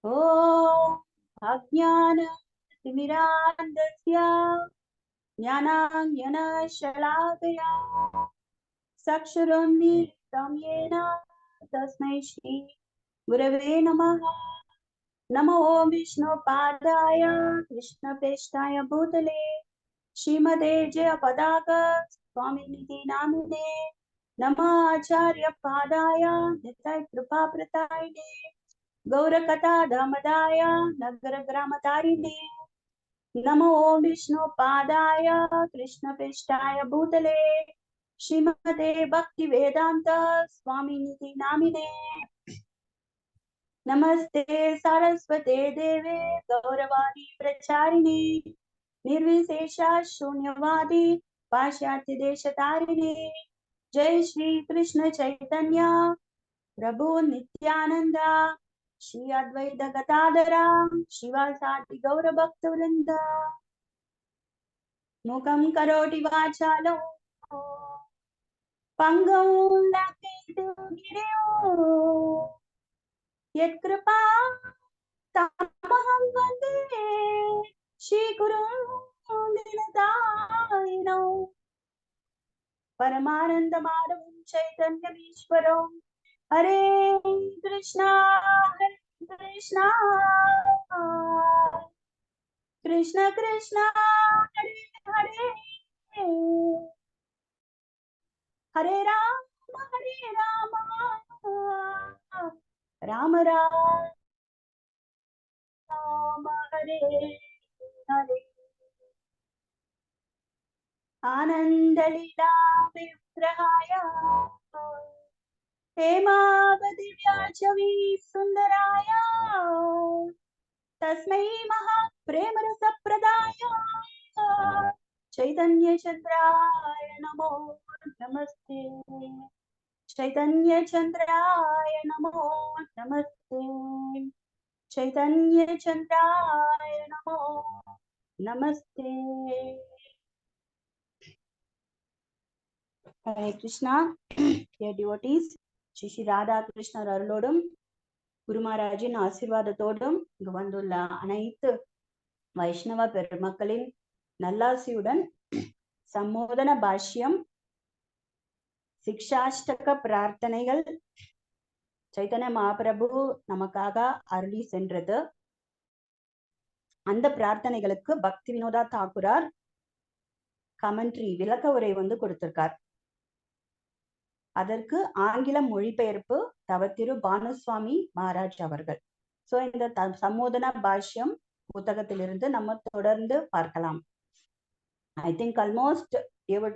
ॐ अज्ञानतिमिरान्धस्य ज्ञानाञ्जनशलाकया चक्षुरुन्मीलितं येन तस्मै श्री गुरवे नमः। नमो विष्णुपादाय कृष्णप्रेष्ठाय भूतले श्रीमते जयपताक स्वामिनिधि नामिने नमः आचार्यपादाय नित्य कृपाप्रदायिने गौरकथा धमदाय नगरग्रामतारिणे नमो विष्णुपादाय कृष्णप्रेष्ठाय भूतले श्रीमते भक्तिवेदान्त स्वामिनिधि नामिने नमस्ते सरस्वते देवे गौरवाणी प्रचारिणे निर्विशेषा शून्यवादी पाश्चात्य देशतारिणे जय श्री कृष्ण चैतन्य प्रभु नित्यानंद श्री अद्वैत गदाधरा शिवासादि गौर भक्त वृंद मुखं करोति वाचालं पंगुं लङ्घयितुं गिरिं यत्कृपा तमहं वन्दे श्रीगुरुं दीनदायिनो परमानन्दमाधवं चैतन्यमीश्वरं हरे कृष्णा कृष्ण कृष्ण कृष्ण हरे हरे हरे राम राम राम हरे हरे आनंदलीला विग्रहाय हेमावति व्याचवी सुंदराय तस्मै महाप्रेमरसप्रदाय चैतन्य चंद्राय नमो नमस्ते चैतन्य चंद्राय नमो नमस्ते चैतन्य चंद्राय नमो नमस्ते। हरे कृष्णा dear devotees, ஸ்ரீ ராதா கிருஷ்ணர் அருளோடும் குரு மகாராஜின் ஆசீர்வாதத்தோடும் இங்கு வந்துள்ள அனைத்து வைஷ்ணவ பெருமக்களின் நல்லாசியுடன் சம்மோதன பாஷ்யம் சிக்ஷாஷ்டக பிரார்த்தனைகள் சைத்தன்ய மகாபிரபு நமக்காக அருளி சென்றது. அந்த பிரார்த்தனைகளுக்கு பக்தி வினோதா தாக்குரார் கமெண்ட்ரி விளக்க உரை கொடுத்திருக்கார். அதற்கு ஆங்கில மொழிபெயர்ப்பு தவத்திரு பானுசுவாமி மகாராஜ் அவர்கள். சோ இந்த சம்மோதன பாஷ்யம் புத்தகத்திலிருந்து நம்ம தொடர்ந்து பார்க்கலாம். ஐ திங்க் ஆல்மோஸ்ட்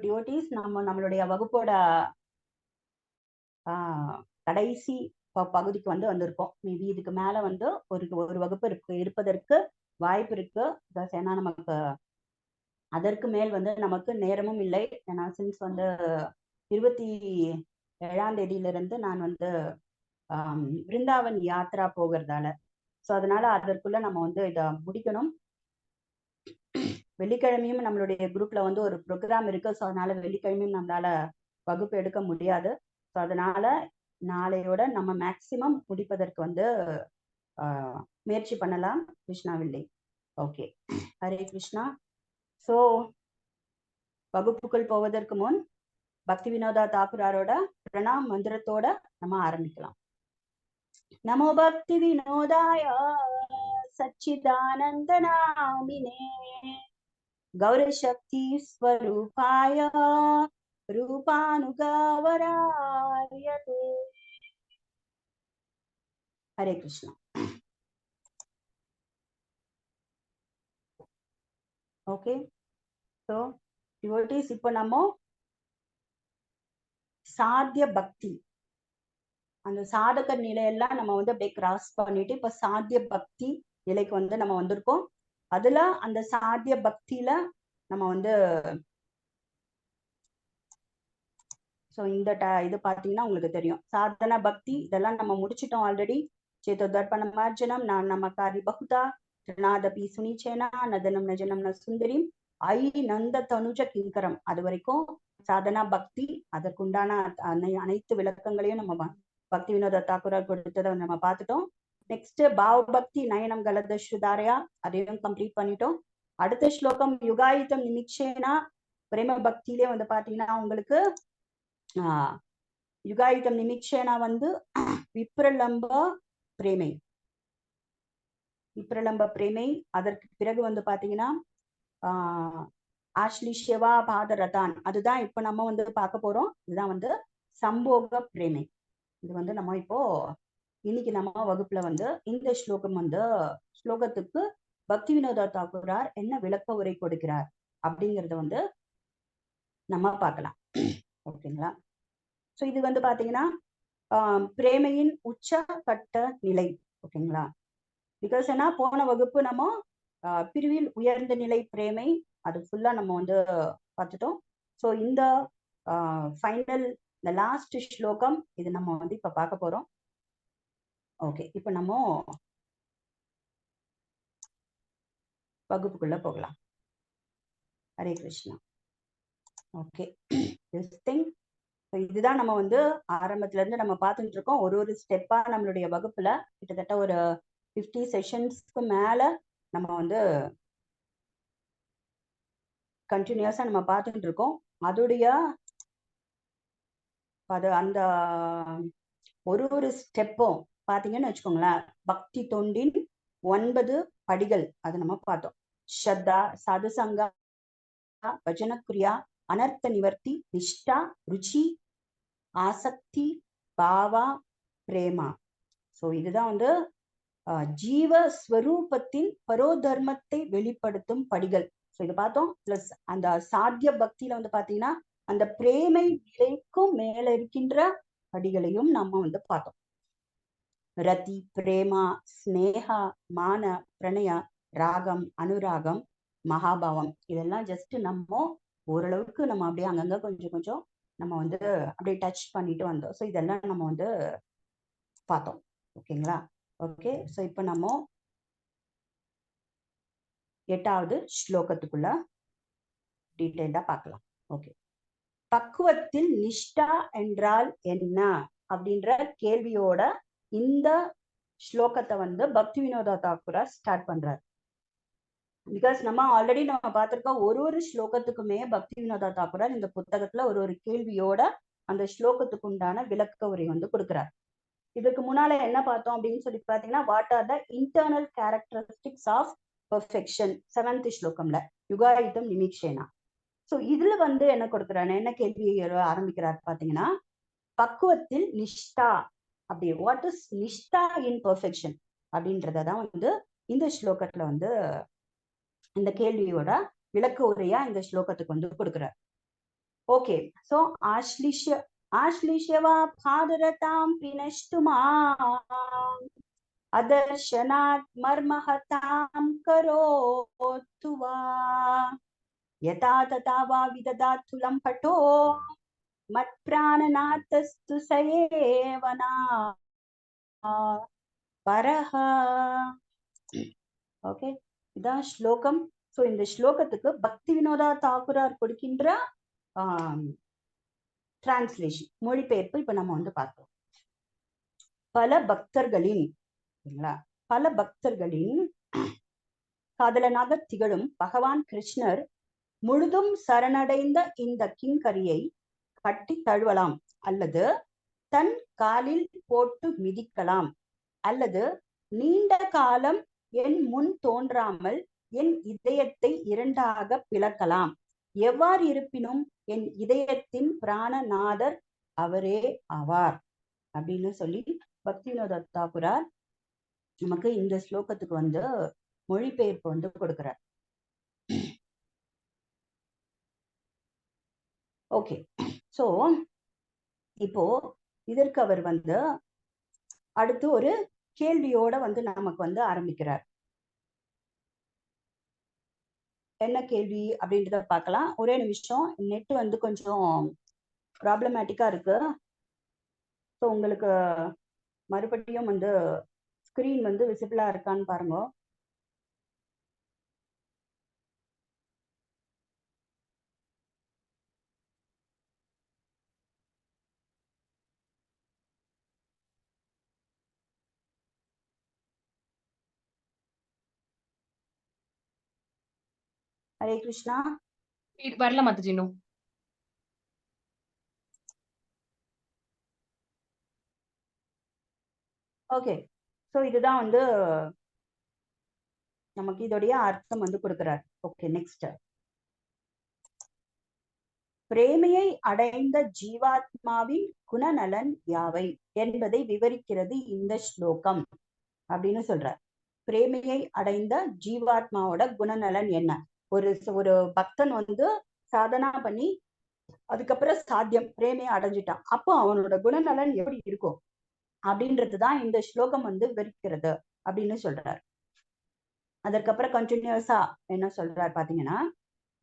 டிவோட்டீஸ் நம்மளுடைய வகுப்போட கடைசி பகுதிக்கு வந்திருக்கோம். மேபி இதுக்கு மேல ஒரு வகுப்பு இருப்பதற்கு வாய்ப்பு இருக்கு. ஏன்னா நமக்கு அதற்கு மேல் நமக்கு நேரமும் இல்லை. ஏன்னா சின்ஸ் 27ஆம் தேதியிலிருந்து நான் பிருந்தாவன் யாத்ரா போகிறதால ஸோ அதனால அதற்குள்ள நம்ம இதை முடிக்கணும். வெள்ளிக்கிழமையும் நம்மளுடைய குரூப்ல ஒரு ப்ரோக்ராம் இருக்கு. ஸோ அதனால வெள்ளிக்கிழமையும் நம்மளால வகுப்பு எடுக்க முடியாது. ஸோ அதனால நாளையோட நம்ம மேக்சிமம் முடிப்பதற்கு முயற்சி பண்ணலாம். கிருஷ்ணா வில்லை. ஓகே, ஹரே கிருஷ்ணா. ஸோ வகுப்புக்குள் போவதற்கு முன் பக்தி வினோதா தாக்குராரோட பிரணாம் மந்திரத்தோட நம்ம ஆரம்பிக்கலாம். நமோ பக்தி வினோதாய சச்சிதானந்த நாமினே गौरशक्ति स्वरूपाय रूपानुगावरायते. हरे कृष्ण. ओके, so devotees இப்போ நம்ம சாத்திய பக்தி அந்த சாதக நிலையெல்லாம் நம்ம அப்படியே கிராஸ் பண்ணிட்டு இப்ப சாத்திய பக்தி நிலைக்கு நம்ம வந்திருக்கோம். அதுல அந்த சாத்திய பக்தியில நம்ம ஸோ இந்த இது பார்த்தீங்கன்னா உங்களுக்கு தெரியும். சாதன பக்தி இதெல்லாம் நம்ம முடிச்சிட்டோம் ஆல்ரெடி. சேதோதர்ப்பண மார்ஜனம் நான் நமக்காரி பகுதா நாதபி சுனிச்சேனா நதனம் நஜனம் ந சுந்தரிம் ஐ நந்த தனுஜ கிங்கரம் அது வரைக்கும் சாதனா பக்தி அதற்குண்டான அனைத்து விளக்கங்களையும் நம்ம பக்தி வினோத தாக்குரார் கொடுத்ததை நம்ம பார்த்துட்டோம். நெக்ஸ்ட் பாவபக்தி நயனம் கலதஸ்ருதாரையா, அதையும் கம்ப்ளீட் பண்ணிட்டோம். அடுத்த ஸ்லோகம் யுகாயுதம் நிமிக்ஷேனா, பிரேம பக்தியிலே வந்து பாத்தீங்கன்னா உங்களுக்கு யுகாயுதம் நிமிக்ஷேனா வந்து விப்ரலம்ப பிரேமை, விப்ரலம்ப பிரேமை. அதற்கு பிறகு வந்து பாத்தீங்கன்னா ஆஷ்லிஷ்யவா பாதரதான், அதுதான் இப்ப நம்ம வந்து பார்க்க போறோம். இதுதான் வந்து சம்போக பிரேமை. இது வந்து நம்ம இப்போ இன்னைக்கு நம்ம வகுப்புல வந்து இந்த ஸ்லோகம் வந்து ஸ்லோகத்துக்கு பக்தி வினோத தாக்கூரார் என்ன விளக்க உரை கொடுக்கிறார் அப்படிங்கறத வந்து நம்ம பார்க்கலாம். ஓகேங்களா? சோ இது வந்து பாத்தீங்கன்னா பிரேமையின் உச்ச கட்ட நிலை. ஓகேங்களா? பிகாஸ் ஏன்னா போன வகுப்பு நம்ம பிரிவில் உயர்ந்த நிலை பிரேமை அது ஃபுல்லா நம்ம வந்து பார்த்துட்டோம். ஸோ இந்த ஃபைனல் இந்த லாஸ்ட் ஸ்லோகம் இது நம்ம வந்து இப்ப பார்க்க போறோம். ஓகே, இப்ப நம்ம வகுப்புக்குள்ள போகலாம். Hare Krishna. Okay, this thing இதுதான் நம்ம வந்து ஆரம்பத்துல இருந்து நம்ம பார்த்துட்டு இருக்கோம். ஒரு ஒரு ஸ்டெப்பா நம்மளுடைய வகுப்புல கிட்டத்தட்ட ஒரு 50 செஷன்ஸ்க்கு மேல நம்ம வந்து கண்டினியூஸா நம்ம பார்த்துட்டு இருக்கோம். அதோடைய அந்த ஒரு ஒரு ஸ்டெப்பும் பாத்தீங்கன்னு வச்சுக்கோங்களேன், பக்தி தொண்டின் 9 படிகள் அது நம்ம பார்த்தோம். ஸ்ரத்தா, சாதுசங்கா, பஜனக்ரியா, அனர்த்த நிவர்த்தி, நிஷ்டா, ருச்சி, ஆசக்தி, பாவா, பிரேமா. ஸோ இதுதான் வந்து ஜீவஸ்வரூபத்தின் பரோதர்மத்தை வெளிப்படுத்தும் படிகள். ஸோ இது பார்த்தோம். பிளஸ் அந்த சாத்திய பக்தியில வந்து பாத்தீங்கன்னா அந்த பிரேமை நிலைக்கும் மேல இருக்கின்ற படிகளையும் நம்ம வந்து பார்த்தோம். ரதி, பிரேமா, ஸ்னேகா, மான, பிரணய, ராகம், அனுராகம், மகாபாவம், இதெல்லாம் ஜஸ்ட் நம்ம ஓரளவுக்கு நம்ம அப்படியே அங்கங்க கொஞ்சம் கொஞ்சம் நம்ம வந்து அப்படியே டச் பண்ணிட்டு வந்தோம். ஸோ இதெல்லாம் நம்ம வந்து பார்த்தோம். ஓகேங்களா? ஓகே, ஸோ இப்போ நம்ம 8வது ஸ்லோகத்துக்குள்ள டீட்டெயிலா பார்க்கலாம். ஓகே, பக்குவத்தில் நிஷ்டா என்றால் என்ன அப்படின்ற கேள்வியோட இந்த ஸ்லோகத்தை வந்து பக்தி வினோத தாக்கூரார் ஸ்டார்ட் பண்றார். பிகாஸ் நம்ம ஆல்ரெடி நம்ம பார்த்திருக்கோம், ஒரு ஒரு ஸ்லோகத்துக்குமே பக்தி வினோத தாக்கூரார் இந்த புத்தகத்துல ஒரு ஒரு கேள்வியோட அந்த ஸ்லோகத்துக்கு உண்டான விளக்க உரை வந்து கொடுக்கிறார். இதுக்கு முன்னால என்ன பார்த்தோம் அப்படின்னு சொல்லி பாத்தீங்கன்னா, what are the internal characteristics of perfection 7th ஸ்லோகம்ல யுகாயுதம் நிமிக்ஷேனா. சோ இதுல வந்து என்ன கொடுக்குறாரு, என்ன கேள்வி ஆரம்பிக்கிறார் பாத்தீங்கன்னா, பக்குவத்தில் நிஷ்டா அப்படி, வாட் இஸ் நிஷ்டா இன் பெர்ஃபெக்ஷன் அப்படின்றதான் வந்து இந்த ஸ்லோகத்துல வந்து இந்த கேள்வியோட விளக்க உரையா இந்த ஸ்லோகத்துக்கு வந்து கொடுக்குறார். ஓகே, சோ ஆஷ்லிஷ்யவா பாதரதாம் பினஷ்டுமா அதர்ஷனாத் மர்மஹதாம் கரோத்து வா யதா ததா வா விததாத்துலம் பட்டோ மத் பிராணநாதஸ்து சயேவனா பரஹ. ஓகே, இதான் ஸ்லோகம். சோ இந்த ஸ்லோகத்துக்கு பக்தி வினோதா தாக்கூரார் கொடுக்கின்ற டிரான்ஸ்லேஷன், மொழிபெயர்ப்பு இப்ப நம்ம வந்து பார்த்தோம். பல பக்தர்களின் காதலனாக திகழும் பகவான் கிருஷ்ணர் முழுதும் சரணடைந்த இந்த கிங்கரியை கட்டி தழுவலாம், அல்லது தன் காலில் போட்டு மிதிக்கலாம், அல்லது நீண்ட காலம் என் முன் தோன்றாமல் என் இதயத்தை இரண்டாக பிளக்கலாம். எவ்வாறு இருப்பினும் என் இதயத்தின் பிராணநாதர் அவரே ஆவார் அப்படின்னு சொல்லி பக்தி வினோத தாக்கூரார் நமக்கு இந்த ஸ்லோகத்துக்கு வந்து மொழிபெயர்ப்பு வந்து கொடுக்கிறார். ஓகே, சோ இப்போ இதற்கு அவர் வந்து அடுத்து ஒரு கேள்வியோட வந்து நமக்கு வந்து ஆரம்பிக்கிறார். என்ன கேள்வி அப்படின்றத பார்க்கலாம். ஒரே நிமிஷம், நெட் வந்து கொஞ்சம் ப்ராப்ளமேட்டிக்கா இருக்கு. ஸோ உங்களுக்கு மறுபடியும் வந்து ஸ்கிரீன் வந்து விசிபிளா இருக்கான்னு பாருங்க. ஹரே கிருஷ்ணா. வரல மாதாஜி இன்னும். ஓகே, சோ இதுதான் வந்து நமக்கு இதோடைய அர்த்தம் வந்து கொடுக்கிறார். Okay, next. பிரேமையை அடைந்த ஜீவாத்மாவின் குணநலன் யாவை என்பதை விவரிக்கிறது இந்த ஸ்லோகம் அப்படின்னு சொல்றார். பிரேமையை அடைந்த ஜீவாத்மாவோட குணநலன் என்ன? ஒரு ஒரு பக்தன் வந்து சாதனா பண்ணி அதுக்கப்புறம் சாத்தியம் பிரேமையை அடைஞ்சிட்டான், அப்போ அவனோட குணநலன் எப்படி இருக்கும் அப்படின்றதுதான் இந்த ஸ்லோகம் வந்து விவரிக்கிறது அப்படின்னு சொல்றார். அதற்கப்புறம் கண்டினியூஸா என்ன சொல்றார் பாத்தீங்கன்னா,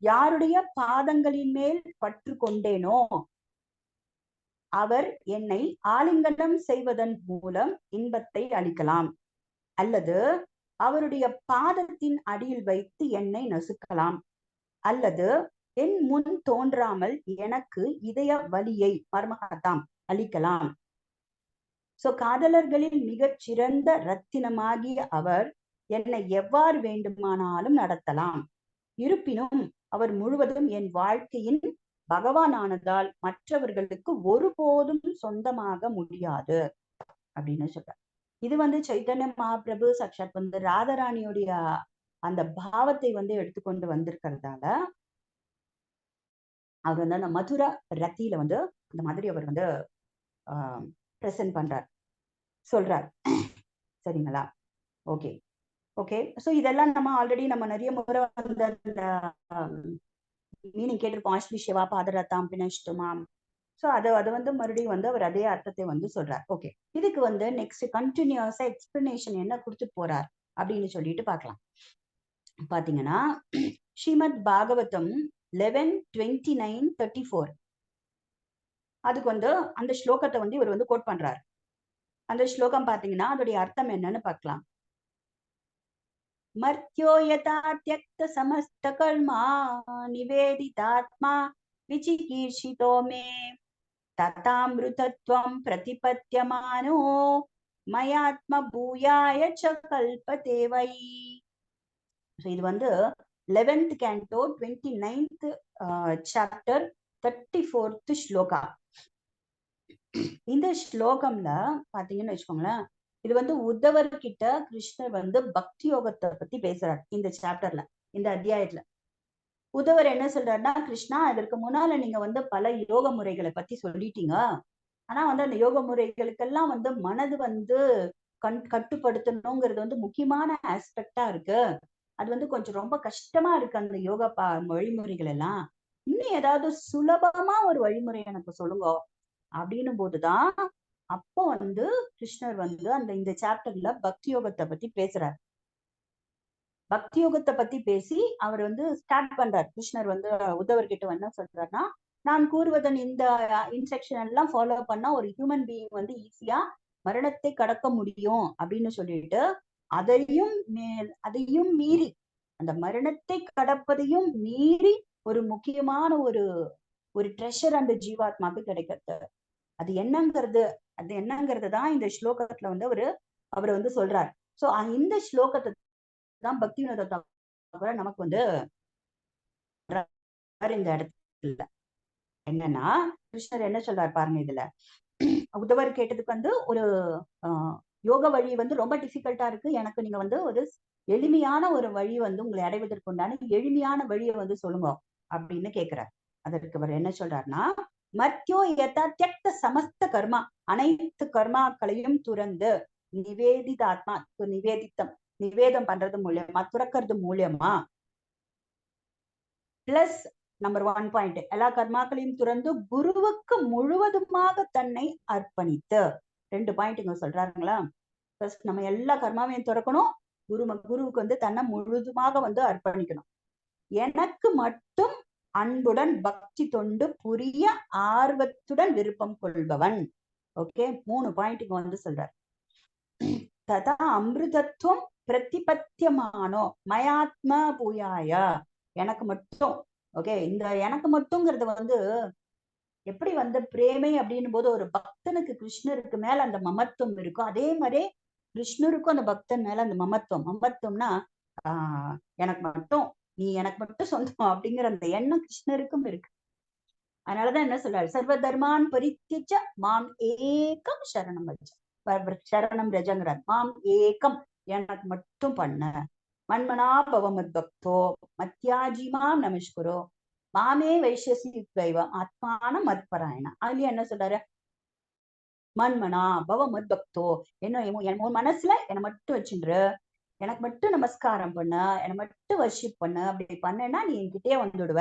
யாருடைய பாதங்களின் மேல் பற்று கொண்டேனோ அவர் என்னை ஆலிங்கனம் செய்வதன் மூலம் இன்பத்தை அளிக்கலாம், அல்லது அவருடைய பாதத்தின் அடியில் வைத்து என்னை நசுக்கலாம், அல்லது என் முன் தோன்றாமல் எனக்கு இதய வலியை மர்மகத்தாம் அளிக்கலாம். சோ காதலர்களில் மிகச் சிறந்த ரத்தினமாகிய அவர் என்னை எவ்வாறு வேண்டுமானாலும் நடத்தலாம். இருப்பினும் அவர் முழுவதும் என் வாழ்க்கையின் பகவானானதால் மற்றவர்களுக்கு ஒருபோதும் சொந்தமாக முடியாது அப்படின்னு சொல்றார். இது வந்து சைத்தன்ய மகாபிரபு சாட்சாத் வந்து ராதாராணியுடைய அந்த பாவத்தை வந்து எடுத்துக்கொண்டு வந்திருக்கிறதால அவர் வந்து அந்த மதுரா ரத்தியில வந்து அந்த மாதிரி அவர் வந்து பிரசன்ட் பண்றார், சொல்றார். சரிங்களா? Okay okay. ஸோ இதெல்லாம் நம்ம ஆல்ரெடி நம்ம நிறைய முறை வந்து அந்த மீனிங் கேட்டிருப்போம். ஆஸ்லிஷேவா பாதரத்தாம் பினஷ்டுமாம். ஸோ அதை வந்து மறுபடியும் வந்து அவர் அதே அர்த்தத்தை வந்து சொல்றார். ஓகே, இதுக்கு வந்து நெக்ஸ்ட் கண்டினியூஸா எக்ஸ்பிளனேஷன் என்ன கொடுத்துட்டு போறார் அப்படின்னு சொல்லிட்டு பார்க்கலாம். பாத்தீங்கன்னா ஸ்ரீமத் பாகவதம் 11:29-34 அதுக்கு வந்து அந்த ஸ்லோகத்தை வந்து இவர் வந்து கோட் பண்றார். அந்த ஸ்லோகம் பாத்தீங்கன்னா அதோடைய அர்த்தம் என்னன்னு பார்க்கலாம். மர்த்யோ யதா த்யக்த சமஸ்த கர்மா நிவேதிதாத்மா விசிகீர்ஷிதோ மே ததாமிருதத்வம் பிரதிபத்யமானோ மயாத்ம பூயாய ச கல்பதே வை. இது வந்து 11th canto 29th chapter 34th shloka. இந்த ஸ்லோகம்ல பாத்தீங்கன்னு வச்சுக்கோங்களேன், இது வந்து உத்தவர் கிட்ட கிருஷ்ணர் வந்து பக்தி யோகத்தை பத்தி பேசுறாரு. இந்த சாப்டர்ல, இந்த அத்தியாயத்துல உத்தவர் என்ன சொல்றாருன்னா, கிருஷ்ணா இதற்கு முன்னால நீங்க வந்து பல யோக முறைகளை பத்தி சொல்லிட்டீங்க, ஆனா வந்து அந்த யோக முறைகளுக்கெல்லாம் வந்து மனது வந்து கட்டுப்படுத்தணுங்கிறது வந்து முக்கியமான ஆஸ்பெக்டா இருக்கு. அது வந்து கொஞ்சம் ரொம்ப கஷ்டமா இருக்கு அந்த யோகா வழிமுறைகள் எல்லாம். இன்னும் ஏதாவது சுலபமா ஒரு வழிமுறை எனக்கு சொல்லுங்க அப்படின்னும் போதுதான் அப்போ வந்து கிருஷ்ணர் வந்து அந்த இந்த சாப்டர்ல பக்தி யோகத்தை பத்தி பேசுறாரு. பக்தி யோகத்தை பத்தி பேசி அவர் வந்து ஸ்டார்ட் பண்றார். கிருஷ்ணர் வந்து உத்தவர்கிட்ட என்ன சொல்றாருன்னா, நான் கூறுவதன் இந்த இன்ஸ்ட்ரக்ஷன் எல்லாம் ஃபாலோ பண்ணா ஒரு ஹியூமன் பீயிங் வந்து ஈஸியா மரணத்தை கடக்க முடியும் அப்படின்னு சொல்லிட்டு அதையும் மீறி அந்த மரணத்தை கடப்பதையும் மீறி ஒரு முக்கியமான ஒரு ட்ரெஷர் அந்த ஜீவாத்மாக்கு கிடைக்கிறது. அது என்னங்கிறது தான் இந்த ஸ்லோகத்துல வந்து அவர் வந்து சொல்றார். சோ இந்த ஸ்லோகத்தை தான் பக்தி வினோத நமக்கு வந்து இந்த இடத்துல என்னன்னா, கிருஷ்ணர் என்ன சொல்றாரு பாருங்க. இதுல உத்தவர் கேட்டதுக்கு வந்து ஒரு யோக வழி வந்து ரொம்ப டிஃபிகல்ட்டா இருக்கு, எனக்கு நீங்க வந்து ஒரு எளிமையான ஒரு வழி வந்து உங்களை அடைவதற்கு உண்டான எளிமையான வழியை வந்து சொல்லுங்க அப்படின்னு கேட்கிறார். அதற்கு அவர் என்ன சொல்றாருன்னா, மர்த்தியோ யதா த்யக்த சமஸ்த கர்மா, அனைத்து கர்மாக்களையும் துறந்து நிவேதிதாத்மா, நிவேதம் பண்றது மூலியமா, துறக்கிறது மூலியமா, பிளஸ் நம்பர் 1 பாயிண்ட், எல்லா கர்மாக்களையும் துறந்து குருவுக்கு முழுவதுமாக தன்னை அர்ப்பணித்து. 2 பாயிண்ட் இங்க சொல்றாருங்களா. ஃபர்ஸ்ட் நம்ம எல்லா கர்மாவையும் துறக்கணும், குருவுக்கு வந்து தன்னை முழுதுமாக வந்து அர்ப்பணிக்கணும், எனக்கு மட்டும் அன்புடன் பக்தி தொண்டு புரிய ஆர்வத்துடன் விருப்பம் கொள்பவன். ஓகே, 3 பாயிண்ட் இங்க வந்து சொல்றார். ததா அமிர்தத்துவம் பிரதிபத்தியமானோ மயாத்மா பூயாய, எனக்கு மட்டும். ஓகே, இந்த எனக்கு மட்டும்ங்கிறது வந்து எப்படி வந்து பிரேமை அப்படின்னும் போது ஒரு பக்தனுக்கு கிருஷ்ணருக்கு மேல அந்த மமத்துவம் இருக்கும், அதே மாதிரி கிருஷ்ணருக்கும் அந்த பக்தன் மேல அந்த மமத்துவம்னா எனக்கு மட்டும் நீ எனக்கு மட்டும் சொந்தம் அப்படிங்கிற அந்த எண்ணம் கிருஷ்ணருக்கும் இருக்கு. அதனாலதான் என்ன சொல்றாரு, சர்வ தர்மான் பரித்தியஜ மாம் ஏகம் சரணம் ரஜ, சரணம் ரஜங்கிறார். மாம் ஏகம், எனக்கு மட்டும் பண்ண, மன்மனா பவமத் பக்தோ மத்யாஜி மாம் நமஸ்குரோ மாமே வைஷ்யசி யுக்தைவம் ஆத்மான மத்பராயணா. அதுலயே என்ன சொல்றாரு, மன்மனா பவமத் பக்தோ, என்ன மனசுல என்னை மட்டும் வச்சுரு, எனக்கு மட்டும் நமஸ்காரம் பண்ணு, என்னை மட்டும் வர்ஷிப் பண்ணு. அப்படி பண்ணேன்னா நீ என்கிட்டயே வந்துடுவ.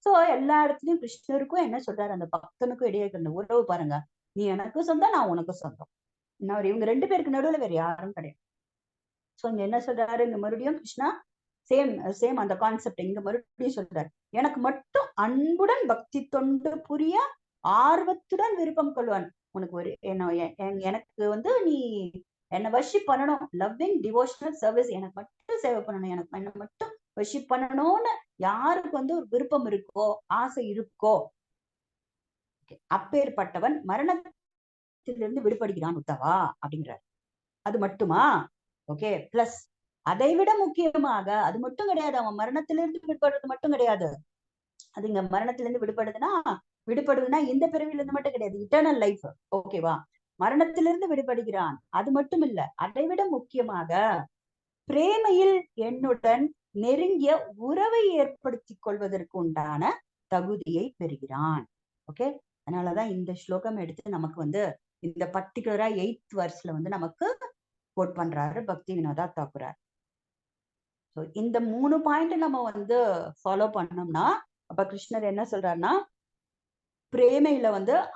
சோ எல்லா இடத்துலயும் கிருஷ்ணருக்கும் என்ன சொல்றாரு, அந்த பக்தனுக்கும் இடையே இருந்த உறவு பாருங்க. நீ எனக்கு சொந்தம், நான் உனக்கு சொந்தம். இவங்க 2 பேருக்கு நடுவுல வேற யாரும் கிடையாது. சோ இங்க என்ன சொல்றாரு, இங்க மறுபடியும் கிருஷ்ணா சேம் அந்த கான்செப்ட் இங்க மறுபடியும் சொல்றாரு. எனக்கு மட்டும் அன்புடன் பக்தி தொண்டு புரிய ஆர்வத்துடன் விருப்பம் கொள்வான். உனக்கு ஒரு எனக்கு நீ என்னை வர்ஷிப் பண்ணணும், லவ்விங் டிவோஷனல் சர்வீஸ், எனக்கு மட்டும் சேவை பண்ணணும், எனக்கு என்னை மட்டும் வர்ஷிப் பண்ணணும்னு யாருக்கு ஒரு விருப்பம் இருக்கோ, ஆசை இருக்கோ, அப்பேற்பட்டவன் மரணத்திலிருந்து விடுபடுகிறான் உத்தவா அப்படிங்கிறார். அது மட்டுமா? ஓகே, பிளஸ் அதை விட முக்கியமாக அது மட்டும் கிடையாது, அவன் மரணத்திலிருந்து விடுபடுறது மட்டும் கிடையாது. அது இங்க மரணத்திலிருந்து விடுபடுதுன்னா இந்த பிறவிலிருந்து மட்டும் கிடையாது, இட்டர்னல் லைஃப். ஓகேவா? மரணத்திலிருந்து விடுபடுகிறான். அது மட்டும் இல்ல, அதை விட முக்கியமாக பிரேமையில் என்னுடன் நெருங்கிய உறவை ஏற்படுத்தி கொள்வதற்கு உண்டான தகுதியை பெறுகிறான். ஓகே, அதனாலதான் இந்த ஸ்லோகம் எடுத்து நமக்கு இந்த பர்டிகுலரா 8th verseல நமக்கு கோட் பண்றாரு பக்தி வினோதா தாக்குரார். ஸோ இந்த 3 பாயிண்ட் நம்ம ஃபாலோ பண்ணோம்னா, அப்ப கிருஷ்ணர் என்ன சொல்றாருன்னா, பிரேமையில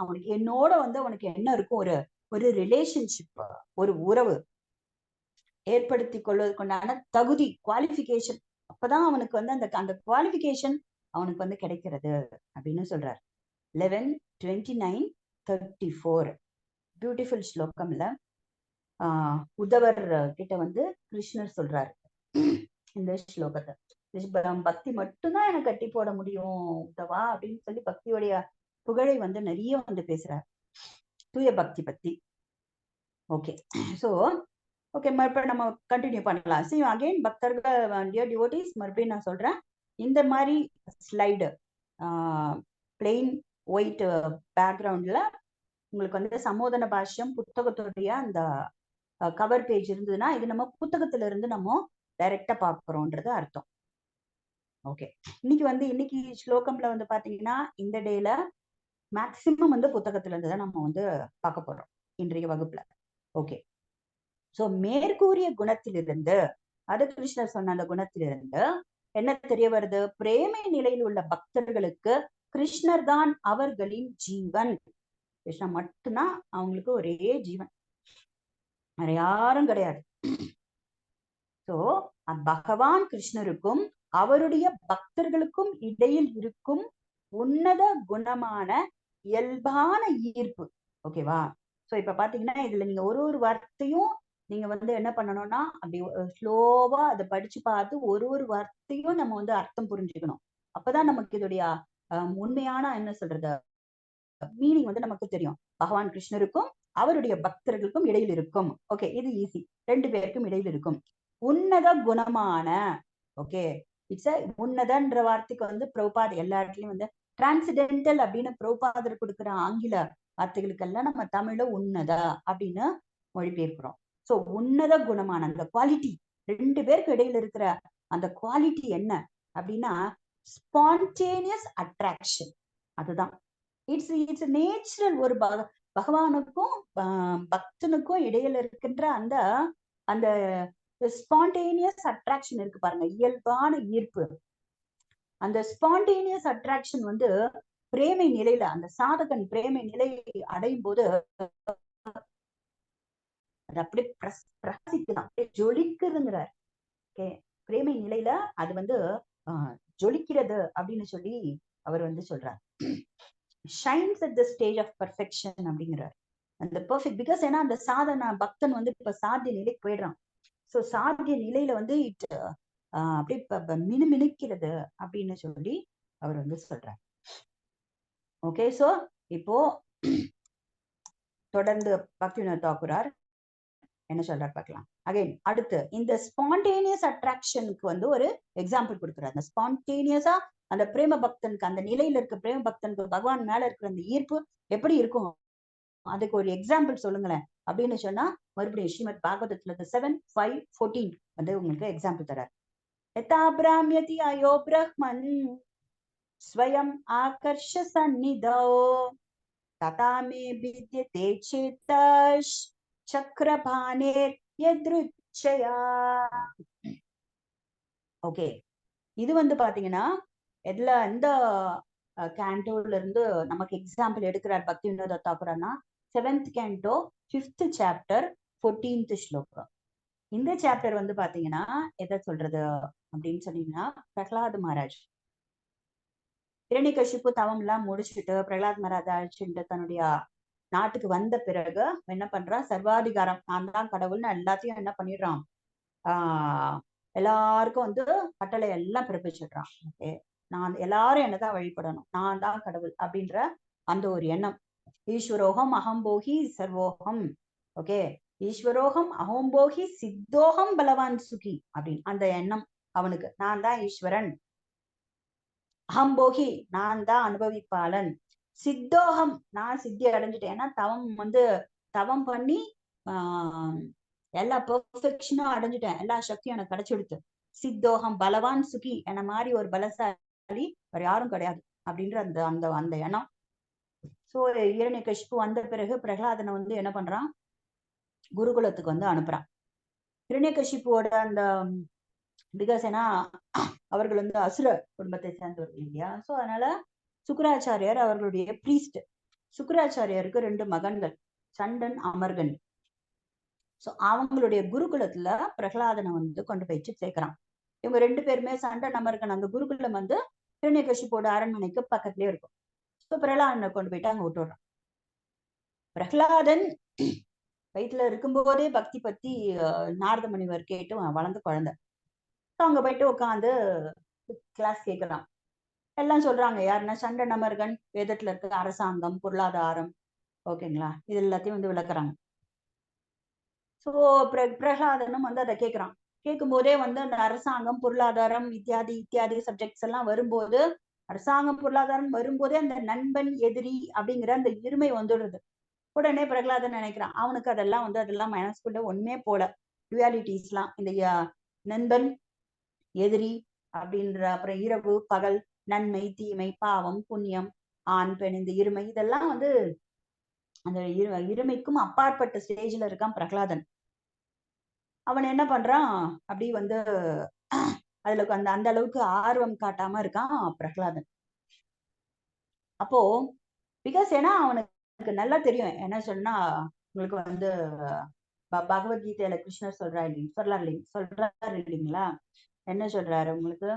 அவனுக்கு என்னோட அவனுக்கு என்ன இருக்கும், ஒரு ரிலேஷன்ஷிப், ஒரு உறவு ஏற்படுத்தி கொள்வதற்குண்டான தகுதி, குவாலிபிகேஷன். அப்பதான் அவனுக்கு அந்த குவாலிபிகேஷன் அவனுக்கு கிடைக்கிறது அப்படின்னு சொல்றாரு. 11:29-34 பியூட்டிஃபுல் ஸ்லோகம்ல உத்தவர் கிட்ட கிருஷ்ணர் சொல்றாரு இந்த ஸ்லோகத்தை, பக்தி மட்டும்தான் எனக்கு கட்டி போட முடியும் உத்தவா அப்படின்னு சொல்லி பக்தியோடைய புகழை நிறைய பேசுறாரு, தூய பக்தி பத்தி. ஓகே, சோ ஓகே, மறுபடியும் நம்ம கண்டினியூ பண்ணலாம். சரி, அகைன் பக்தர்கள் டியர் டிவோட்டீஸ், மறுபடியும் நான் சொல்றேன், இந்த மாதிரி ஸ்லைடு பிளெயின் ஒயிட் பேக்ரவுண்ட்ல உங்களுக்கு சமோதன பாஷ்யம் புத்தகத்துடைய அந்த கவர் பேஜ் இருந்ததுன்னா, இது நம்ம புத்தகத்துல இருந்து நம்ம டைரக்டா பாக்குறோம்ன்றது அர்த்தம். ஓகே, இன்னைக்கு ஸ்லோகம்ல பாத்தீங்கன்னா, இந்த டேல மேக்சிமம் புத்தகத்துல இருந்து தான் நம்ம பார்க்க போறோம் இன்றைய வகுப்புல. ஓகே, சோ மேற்கூறிய குணத்திலிருந்து, அது கிருஷ்ணர் சொன்ன அந்த குணத்திலிருந்து என்ன தெரிய வருது, பிரேமை நிலையில் உள்ள பக்தர்களுக்கு கிருஷ்ணர் தான் அவர்களின் ஜீவன். கிருஷ்ணர் மட்டும்தான் அவங்களுக்கு ஒரே ஜீவன், வேற யாரும் கிடையாது. சோ பகவான் கிருஷ்ணருக்கும் அவருடைய பக்தர்களுக்கும் இடையில் இருக்கும் உன்னத குணமான இயல்பான ஈர்ப்பு. ஓகேவா? சோ இப்ப பாத்தீங்கன்னா, இதுல நீங்க ஒரு வார்த்தையும் நீங்க என்ன பண்ணணும்னா, அப்படி ஸ்லோவா அதை படிச்சு பார்த்து ஒரு வார்த்தையும் நம்ம அர்த்தம் புரிஞ்சுக்கணும். அப்பதான் நமக்கு இதோடைய உண்மையான என்ன சொல்றது மீனிங் நமக்கு தெரியும். பகவான் கிருஷ்ணருக்கும் அவருடைய பக்தர்களுக்கும் இடையில் இருக்கும். ஓகே, இது ஈஸி. 2 பேருக்கும் இடையில் இருக்கும் உன்னத குணமான. ஓகே, இட்ஸ் உன்னதன்ற வார்த்தைக்கு பிரபுபாத் எல்லா இடத்துலயும் டிரான்சிடென்டல் அப்படின்னு பிரபுபாதர் கொடுக்குற ஆங்கில வார்த்தைகளுக்கெல்லாம் நம்ம தமிழ்ல உன்னதா அப்படின்னு மொழிபெயர்க்கிறோம். சோ உன்னத குணமான அந்த குவாலிட்டி, 2 பேருக்கு இடையில இருக்கிற அந்த குவாலிட்டி என்ன அப்படின்னா, ஸ்பான்டேனியஸ் அட்ராக்ஷன். அதுதான் இட்ஸ் நேச்சுரல். ஒரு பகவானுக்கும் பக்தனுக்கும் இடையில இருக்கின்ற அந்த அந்த ஸ்பான்டேனியஸ் அட்ராக்ஷன் இருக்கு பாருங்க, இயல்பான ஈர்ப்பு. அந்த ஸ்பான்டேனியஸ் அட்ராக்ஷன் பிரேமை நிலையில, அந்த சாதகன் பிரேமை நிலை அடையும் போது அது அப்படியே பிரகாசிக்குதான், அப்படியே ஜொலிக்குதுங்கிறார். ஓகே, பிரேமை நிலையில அது ஜொலிக்கிறது அப்படின்னு சொல்லி அவர் சொல்றார். Shines at the stage of perfection அப்படிங்கிறார். அந்த பெர்ஃபெக்ட் பிகாஸ் ஏன்னா அந்த சாதனா பக்தன் இப்ப சாத்திய நிலைக்கு போயிடுறான். சோ சாத்திய நிலையில இட் அப்படியே மினுமினுக்கிறது அப்படின்னு சொல்லி அவர் சொல்றார். ஓகே, சோ இப்போ தொடர்ந்து பக்தி வினோத் தாக்குரார் என்ன சொல்றார் பார்க்கலாம். அகைன் அடுத்து இந்த ஸ்பான்டேனியஸ் அட்ராக்ஷனுக்கு வந்து ஒரு எக்ஸாம்பிள் கொடுக்குறாரு. அந்த ஸ்பான்டேனியஸா அந்த பிரேம பக்தனுக்கு, அந்த நிலையில இருக்க பிரேம பக்தனுக்கு பகவான் மேல இருக்கிற அந்த ஈர்ப்பு எப்படி இருக்கும், அதுக்கு ஒரு எக்ஸாம்பிள் சொல்லுங்களேன் அப்படின்னு சொன்னா, மறுபடியும் ஸ்ரீமத் பாகவதத்துல 7:5-14 வந்து உங்களுக்கு எக்ஸாம்பிள் தரார். யதா பிராம்யதி அயோ பிரஹ்மன் ஸ்வயம் ஆகர்ஷ சந்நிதோ ததா மே வித்யதே சேதஷ் சக்ரபானேர் யத்ருச்சயா. ஓகே, இது வந்து பாத்தீங்கன்னா எந்த கேண்டோல இருந்து நமக்கு எக்ஸாம்பிள் எடுக்கிறார் பக்தி வினோத தாக்கூரன்னா, 7th canto 5th chapter 14th ஸ்லோகம். இந்த சாப்டர் வந்து பாத்தீங்கன்னா எதை சொல்றது அப்படின்னு சொன்னீங்கன்னா, பிரகலாத் மகாராஜ் இரணிகசிப்பு தவம் எல்லாம் முடிச்சுட்டு பிரகலாத் மகாராஜ் தன்னுடைய நாட்டுக்கு வந்த பிறகு என்ன பண்றான், சர்வாதிகாரம், நான் தான் கடவுள்னு எல்லாத்தையும் என்ன பண்ணிடுறான், எல்லாருக்கும் வந்து கட்டளை எல்லாம் பிறப்பிச்சிடுறான். ஓகே, நான் எல்லாரும் என்னதான் வழிபடணும், நான் தான் கடவுள் அப்படின்ற அந்த ஒரு எண்ணம். ஈஸ்வரோகம் அகம்போகி சர்வோகம். ஓகே, ஈஸ்வரோகம் அகம்போகி சித்தோகம் பலவான் சுகி அப்படின்னு அந்த எண்ணம் அவனுக்கு. நான் தான் ஈஸ்வரன், அகம்போகி நான் தான் அனுபவிப்பாளன், சித்தோகம் நான் சித்தி அடைஞ்சிட்டேன், ஏன்னா தவம் பண்ணி எல்லா பெர்ஃபெக்ஷனும் அடைஞ்சிட்டேன், எல்லா சக்தியும் எனக்கு கிடைச்சிடுத்து. சித்தோகம் பலவான் சுகி, என்ன மாதிரி ஒரு பலசாலி வேற யாரும் கிடையாது அப்படின்ற அந்த அந்த அந்த எண்ணம். சோ இரணிகசிப்பு வந்த பிறகு பிரகலாதனை வந்து என்ன பண்றான், குருகுலத்துக்கு வந்து அனுப்புறான். இரணிகசிப்புவோட அந்த பிகாஸ் ஏன்னா அவர்கள் வந்து அசுர குடும்பத்தை சேர்ந்தவர்கள் இல்லையா, சோ அதனால சுக்கராச்சாரியார் அவர்களுடைய பிரீஸ்ட். சுக்கராச்சாரியாருக்கு 2 மகன்கள், சண்டன் அமர்கன். சோ அவங்களுடைய குருகுலத்துல பிரகலாதனை வந்து கொண்டு போயிட்டு சேர்க்கிறான். இவங்க 2 பேருமே சண்டன் அமர்கன், அந்த குருகுலம் வந்து இரணிகசிப்போட அரண்மனைக்கு பக்கத்துலயே இருக்கும். சோ பிரகலாதனை கொண்டு போயிட்டு அங்க விட்டுடுறான். பிரகலாதன் வயிற்றுல இருக்கும்போதே பக்தி பத்தி நாரத முனிவர் கேட்டு வளர்ந்த குழந்தை. அங்க போயிட்டு உட்காந்து கிளாஸ் கேட்கலாம். எல்லாம் சொல்றாங்க, யாருன்னா சண்டன் அமர்கன் வேதத்துல இருக்க அரசாங்கம், பொருளாதாரம், ஓகேங்களா, இது எல்லாத்தையும் வந்து விளக்குறாங்க. சோ பிரகலாதனும் வந்து அதை கேட்கிறான். கேட்கும் போதே வந்து அந்த அரசாங்கம், பொருளாதாரம் இத்தியாதி சப்ஜெக்ட்ஸ் எல்லாம் வரும்போது, அரசாங்கம் பொருளாதாரம் வரும்போதே அந்த நண்பன் எதிரி அப்படிங்கிற அந்த இருமை வந்துடுறது. உடனே பிரகலாதன் நினைக்கிறான், அவனுக்கு அதெல்லாம் மனசுக்குள்ள ஒண்ணுமே போல, டுவாலிட்டிஸ் எல்லாம், இந்த நண்பன் எதிரி அப்படின்ற, அப்புறம் இரவு பகல், நன்மை தீமை, பாவம் புண்ணியம், ஆண் பெண், இந்த இருமை, இதெல்லாம் வந்து அந்த இருமைக்கும் அப்பாற்பட்ட ஸ்டேஜ்ல இருக்கான் பிரகலாதன். அவன் என்ன பண்றான், அப்படி வந்து அதுல அந்த அளவுக்கு ஆர்வம் காட்டாம இருக்கான் பிரகலாதன். அப்போ பிகாஸ் ஏன்னா அவனுக்கு நல்லா தெரியும், என்ன சொன்னா உங்களுக்கு வந்து பகவத்கீதையில கிருஷ்ணர் சொல்றாரு இல்லைங்களா, என்ன சொல்றாரு உங்களுக்கு,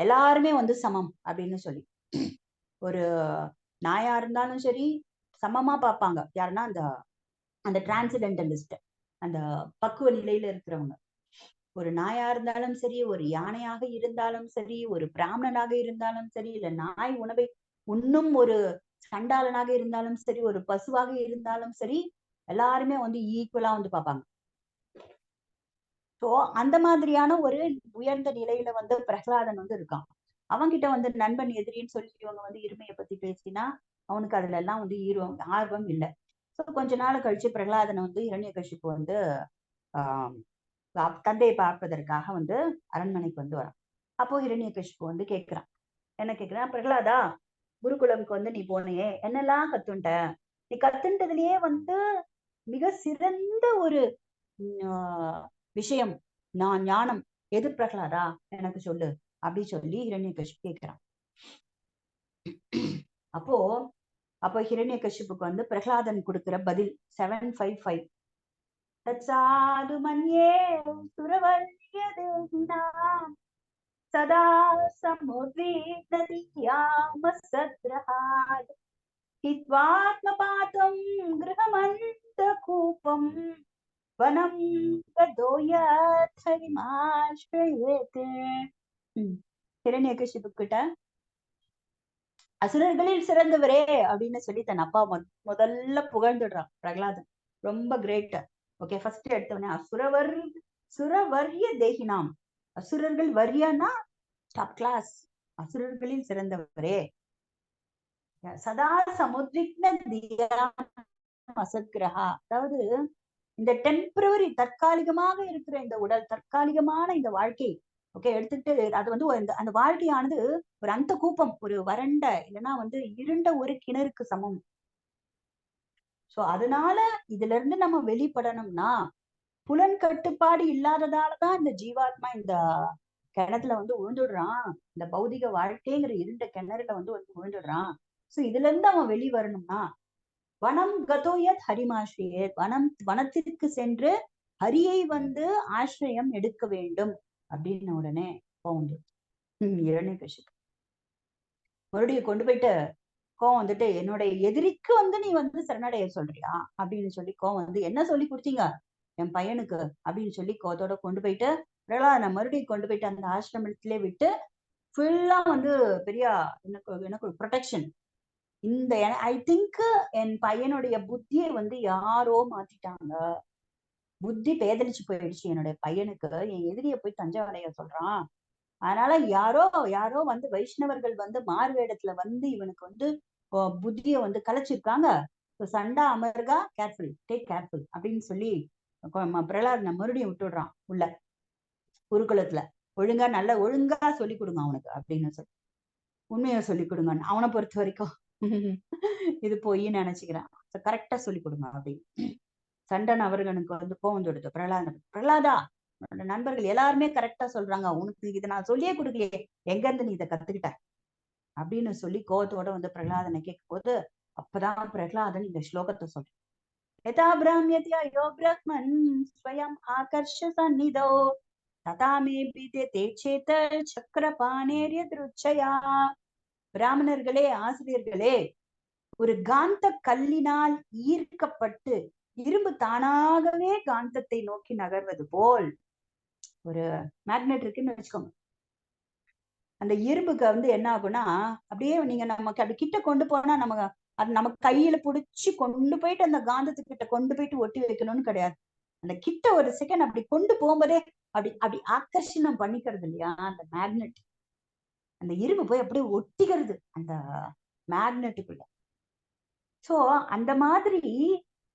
எல்லாருமே வந்து சமம் அப்படின்னு சொல்லி. ஒரு நாயா இருந்தாலும் சரி சமமா பார்ப்பாங்க. யாருன்னா அந்த டிரான்சிடென்டலிஸ்ட், அந்த பக்குவ நிலையில இருக்கிறவங்க. ஒரு நாயா இருந்தாலும் சரி, ஒரு யானையாக இருந்தாலும் சரி, ஒரு பிராமணனாக இருந்தாலும் சரி, இல்ல நாய் உணவை உண்ணும் ஒரு சண்டாளனாக இருந்தாலும் சரி, ஒரு பசுவாக இருந்தாலும் சரி, எல்லாருமே வந்து ஈக்குவலா வந்து பார்ப்பாங்க. சோ அந்த மாதிரியான ஒரு உயர்ந்த நிலையில வந்து பிரகலாதன் வந்து இருக்கான். அவன்கிட்ட வந்து நண்பன் எதிரின்னு சொல்லி இவங்க வந்து இருமையை பத்தி பேசினா அவனுக்கு அதுல எல்லாம் வந்து ஆர்வம் இல்லை. சோ கொஞ்ச நாள் கழிச்சு பிரகலாதனை வந்து இரண்யகசிப்பு வந்து தந்தையை பார்ப்பதற்காக வந்து அரண்மனைக்கு வந்து வரான். அப்போ இரண்யகசிப்பு வந்து கேட்கிறான், என்ன கேட்கிறான், பிரகலாதா, குருகுலமுக்கு வந்து நீ போனியே, என்னெல்லாம் கத்துண்ட, நீ கத்துண்டதுலயே வந்து மிக சிறந்த ஒரு விஷயம், ஞானம் எது பிரகலாதா, எனக்கு சொல்லு அப்படி சொல்லி இரண்யகசிப்பு கேட்கிறான். அப்போ ஹிரண்யகசிப்புக்கு வந்து பிரகலாதன் கொடுக்கிற பதில் 7:5-5. தத்சாது மன்யே சுரவல்யதேனா சதா சமுத்விக்னதி யாமசத்ரஹாத் ஹித்வாத்மபாதம் கிருஹமந்தகூபம் வனம் கதோயத் ஹரிமாஸ்ரயேதே. ஹிரண்யகசிப்பு கிட்ட அசுரர்களில் சிறந்தவரே அப்படின்னு சொல்லி தன் அப்பா முதல்ல புகழ்ந்துடுறான் பிரகலாதன், ரொம்ப கிரேட். ஓகே, ஃபர்ஸ்ட் எடுத்தவனே சுரவர்ய தேகினாம். அசுரர்கள் வர்யனா டாப் கிளாஸ், அசுரர்களில் சிறந்தவரே. சதா சமுத்விக்ன அசத்கிரஹா, அதாவது இந்த டெம்பரவரி தற்காலிகமாக இருக்கிற இந்த உடல், தற்காலிகமான இந்த வாழ்க்கை, ஓகே, எடுத்துட்டு அது வந்து அந்த வாழ்க்கையானது ஒரு அந்த கூப்பம், ஒரு வறண்ட இல்லைன்னா இருண்ட ஒரு கிணறுக்கு சமம். சோ அதனால இதுல இருந்து நம்ம வெளிப்படணும்னா புலன் கட்டுப்பாடு இல்லாததாலதான் இந்த ஜீவாத்மா இந்த கிணத்துல விழுந்துடுறான், இந்த பௌதிக வாழ்க்கைங்கிற இருண்ட கிணறுல விழுந்துடுறான். சோ இதுல இருந்து அவன் வெளி வரணும்னா வனம் கதோயத் ஹரிமாஸ்ரீயத், வனத்திற்கு சென்று ஹரியை ஆசிரியம் எடுக்க வேண்டும் அப்படின்னு உடனே கோவம் இரண்யகசிபு மறுபடியும் கொண்டு போயிட்டு கோவம் என்னுடைய எதிரிக்கு நீ சரணடைய சொல்றியா அப்படின்னு சொல்லி கோவம் என்ன சொல்லி கொடுத்தீங்க என் பையனுக்கு அப்படின்னு சொல்லி கோவத்தோட கொண்டு போயிட்டு பிரகலாதனை மறுபடியும் கொண்டு போயிட்டு அந்த ஆசிரமத்திலே விட்டு ஃபுல்லா பெரிய எனக்கு ப்ரொடெக்ஷன். இந்த ஐ திங்க் என் பையனுடைய புத்தியை யாரோ மாத்திட்டாங்க, புத்தி பேதலிச்சு போயிடுச்சு என்னுடைய பையனுக்கு, என் எதிரிய போய் தஞ்சவடைய சொல்றான். அதனால யாரோ வைஷ்ணவர்கள் மார்வேடத்துல இவனுக்கு புத்திய கலைச்சிருக்காங்க. சண்டா அமர்கா, கேர்ஃபுல், டேக் கேர்ஃபுல் அப்படின்னு சொல்லி பிரகலாதனை மறுபடியும் விட்டுடுறான் உள்ள குருகுலத்துல. ஒழுங்கா சொல்லி கொடுங்க அவனுக்கு அப்படின்னு சொல்லி, உண்மையை சொல்லி கொடுங்க. அவனை பொறுத்த வரைக்கும் இது போய் நினைச்சுக்கிறான், கரெக்டா சொல்லி கொடுங்க அப்படின்னு. சண்டன் அவர்களுக்கு கோவம் தொடுத்து பிரகலாதா நண்பர்கள் எல்லாருமே கரெக்டா சொல்றாங்க, உனக்கு இதை நான் சொல்லியே கொடுக்கலையே, எங்க இருந்து நீ இதை கத்துக்கிட்ட அப்படின்னு சொல்லி கோவத்தோட பிரகலாதனை கேட்கும் போது அப்பதான் பிரகலாதன் இந்த ஸ்லோகத்தை சொல்றேன். यथा भ्राम्यते यो ब्रह्मन् स्वयं आकर्ष सन्निधौ तथा मे बीते चेत சக்கரபாணேரியத்ருச்சயா. பிராமணர்களே, ஆசிரியர்களே, ஒரு காந்த கல்லினால் ஈர்க்கப்பட்டு இரும்பு தானாகவே காந்தத்தை நோக்கி நகர்வது போல், ஒரு மேக்னெட் இருக்குன்னு வச்சுக்கோங்க, அந்த இரும்புக்கு என்ன ஆகும்னா அப்படியே நீங்க நமக்கு அப்படி கிட்ட கொண்டு போனா அது நம்ம கையில புடிச்சு கொண்டு போயிட்டு அந்த காந்தத்துக்கிட்ட கொண்டு போயிட்டு ஒட்டி வைக்கணும்னு கிடையாது. அந்த கிட்ட ஒரு செகண்ட் அப்படி கொண்டு போகும்போதே அப்படி ஆக்கர்ஷணம் பண்ணிக்கிறது இல்லையா அந்த மேக்னெட், அந்த இரும்பு போய் அப்படியே ஒட்டிக்கிறது அந்த மேக்னெட்டுக்குள்ள. சோ அந்த மாதிரி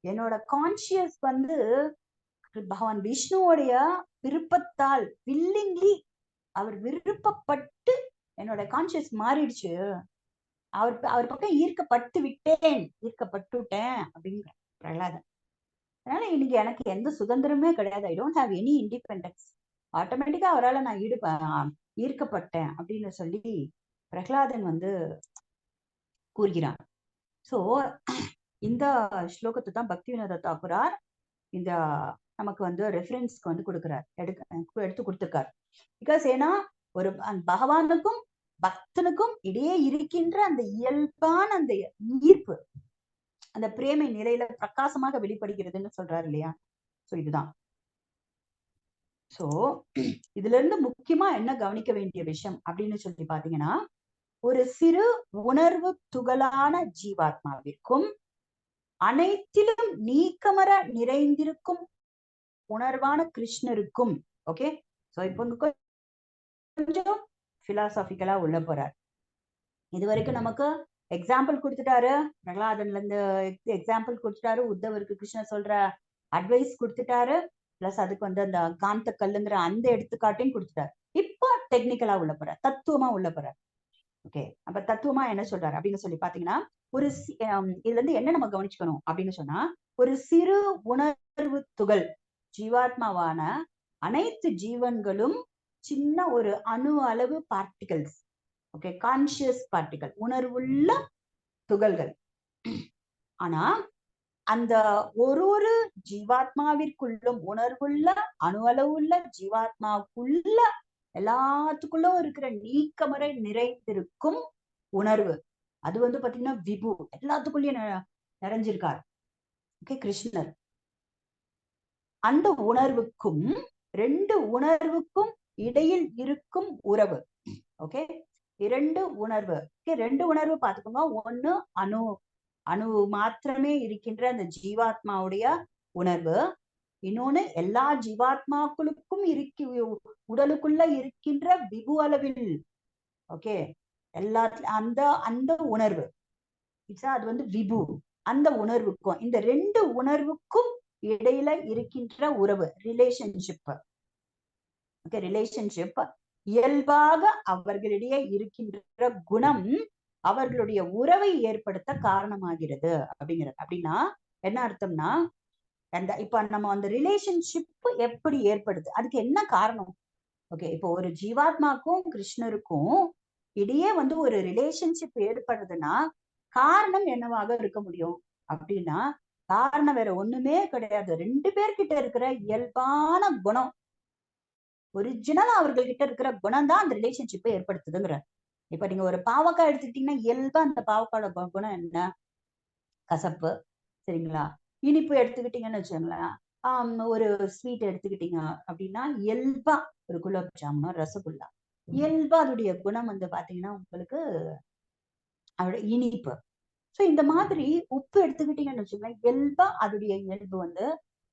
என்னோட கான்சியஸ் பகவான் விஷ்ணுவோடைய விருப்பத்தால், வில்லிங்லி, அவர் விருப்பப்பட்டு என்னோட கான்சியஸ் மாறிடுச்சு, அவர் பக்கம் ஈர்க்கப்பட்டுட்டேன் அப்படிங்கிற பிரகலாதன். அதனால இன்னைக்கு எனக்கு எந்த சுதந்திரமே கிடையாது, I don't have any independence, ஆட்டோமேட்டிக்கா அவரால் நான் ஈர்க்கப்பட்டேன் அப்படின்னு சொல்லி பிரகலாதன் கூறுகிறான். சோ இந்த ஸ்லோகத்தை தான் பக்திவினோத தாக்குரார் இந்த நமக்கு ரெஃபரன்ஸ்க்கு கொடுக்கிறார், எடுத்து கொடுத்திருக்கார். பிகாஸ் ஏன்னா ஒரு பகவானுக்கும் பக்தனுக்கும் இடையே இருக்கின்ற அந்த இயல்பான அந்த ஈர்ப்பு, அந்த பிரேமை நிலையில பிரகாசமாக வெளிப்படுகிறதுன்னு சொல்றாரு இல்லையா. சோ இதுதான். சோ இதுல இருந்து முக்கியமா என்ன கவனிக்க வேண்டிய விஷயம் அப்படின்னு சொல்லி பாத்தீங்கன்னா, ஒரு சிறு உணர்வு துகளான ஜீவாத்மாவிற்கும் அனைத்திலும் நீக்கமர நிறைந்திருக்கும் உணர்வான கிருஷ்ணருக்கும், ஓகே. சோ இப்போ கொஞ்சம் பிலாசாபிக்கலா உள்ள போறார். இது வரைக்கும் நமக்கு எக்ஸாம்பிள் கொடுத்துட்டாரு, பிரகலாதன்ல இருந்து எக்ஸாம்பிள் கொடுத்துட்டாரு, உத்தவருக்கு கிருஷ்ணர் சொல்ற அட்வைஸ் கொடுத்துட்டாரு, பிளஸ் அதுக்கு அந்த காந்த கல்லுங்கிற அந்த எடுத்துக்காட்டையும் கொடுத்துட்டாரு. இப்போ டெக்னிக்கலா உள்ள போறார், தத்துவமா உள்ள போறார். ஓகே, அப்ப தத்துவமா என்ன சொல்றாரு அப்படின்னு சொல்லி பாத்தீங்கன்னா, ஒரு இதுல என்ன நம்ம கவனிச்சுக்கணும் அப்படின்னு சொன்னா, ஒரு சிறு உணர்வு துகள் ஜீவாத்மாவான அனைத்து ஜீவன்களும் சின்ன ஒரு அணு அளவு பார்ட்டிகல்ஸ், ஓகே, கான்சியஸ் பார்ட்டிகல், உணர்வுள்ள துகள்கள். ஆனா அந்த ஒரு ஜீவாத்மாவிற்குள்ளும், உணர்வுள்ள அணு அளவுள்ள ஜீவாத்மாவுக்குள்ள எல்லாத்துக்குள்ளும் இருக்கிற நீக்கமறை நிறைந்திருக்கும் உணர்வு, அது பாத்தீங்கன்னா விபு, எல்லாத்துக்குள்ளயும் நிறைஞ்சிருக்கார், ஓகே, கிருஷ்ணர். அந்த உணர்வுக்கும் ரெண்டு உணர்வுக்கும் இடையில் இருக்கும் உறவு, ஓகே, இரண்டு உணர்வு, ஓகே, ரெண்டு உணர்வு பாத்துக்கோங்க. ஒண்ணு அணு மாத்திரமே இருக்கின்ற அந்த ஜீவாத்மாவுடைய உணர்வு, இன்னொன்னு எல்லா ஜீவாத்மாக்களுக்கும் உடலுக்குள்ள இருக்கின்ற விபு அளவில். ஓகே, எல்லாத்துலயும் அந்த அந்த உணர்வு அது வந்து விபு. அந்த உணர்வுக்கும் இந்த ரெண்டு உணர்வுக்கும் இடையில இருக்கின்ற உறவு, ரிலேஷன்ஷிப். ஓகே, ரிலேஷன்ஷிப் இயல்பாக அவர்களிடையே இருக்கின்ற குணம் அவர்களுடைய உறவை ஏற்படுத்த காரணமாகிறது அப்படிங்கிறது. அப்படின்னா என்ன அர்த்தம்னா, அந்த இப்ப நம்ம அந்த ரிலேஷன்ஷிப் எப்படி ஏற்படுது, அதுக்கு என்ன காரணம்? ஓகே, இப்போ ஒரு ஜீவாத்மாக்கும் கிருஷ்ணருக்கும் இடையே வந்து ஒரு ரிலேஷன்ஷிப் ஏற்படுதுன்னா காரணம் என்னவாக இருக்க முடியும் அப்படின்னா, காரணம் வேற ஒண்ணுமே கிடையாது. ரெண்டு பேர்கிட்ட இருக்கிற இயல்பான குணம், ஒரிஜினலா அவர்கள் கிட்ட இருக்கிற குணம் தான் அந்த ரிலேஷன்ஷிப்பை ஏற்படுத்துதுங்கிற. இப்ப நீங்க ஒரு பாவக்காய் எடுத்துக்கிட்டீங்கன்னா இயல்பா அந்த பாவக்காயோட குணம் என்ன? கசப்பு. சரிங்களா? இனிப்பு எடுத்துக்கிட்டீங்கன்னு வச்சுக்கோங்களேன், ஒரு ஸ்வீட் எடுத்துக்கிட்டீங்க அப்படின்னா இயல்பா ஒரு குலாப் ஜாமுனோ ரசகுல்லா, இயல்பா அதோடைய குணம் வந்து பாத்தீங்கன்னா உங்களுக்கு அதோட இனிப்பு. சோ இந்த மாதிரி உப்பு எடுத்துக்கிட்டீங்கன்னு வச்சுக்கோங்களேன், இயல்பா அதோடைய இயல்பு வந்து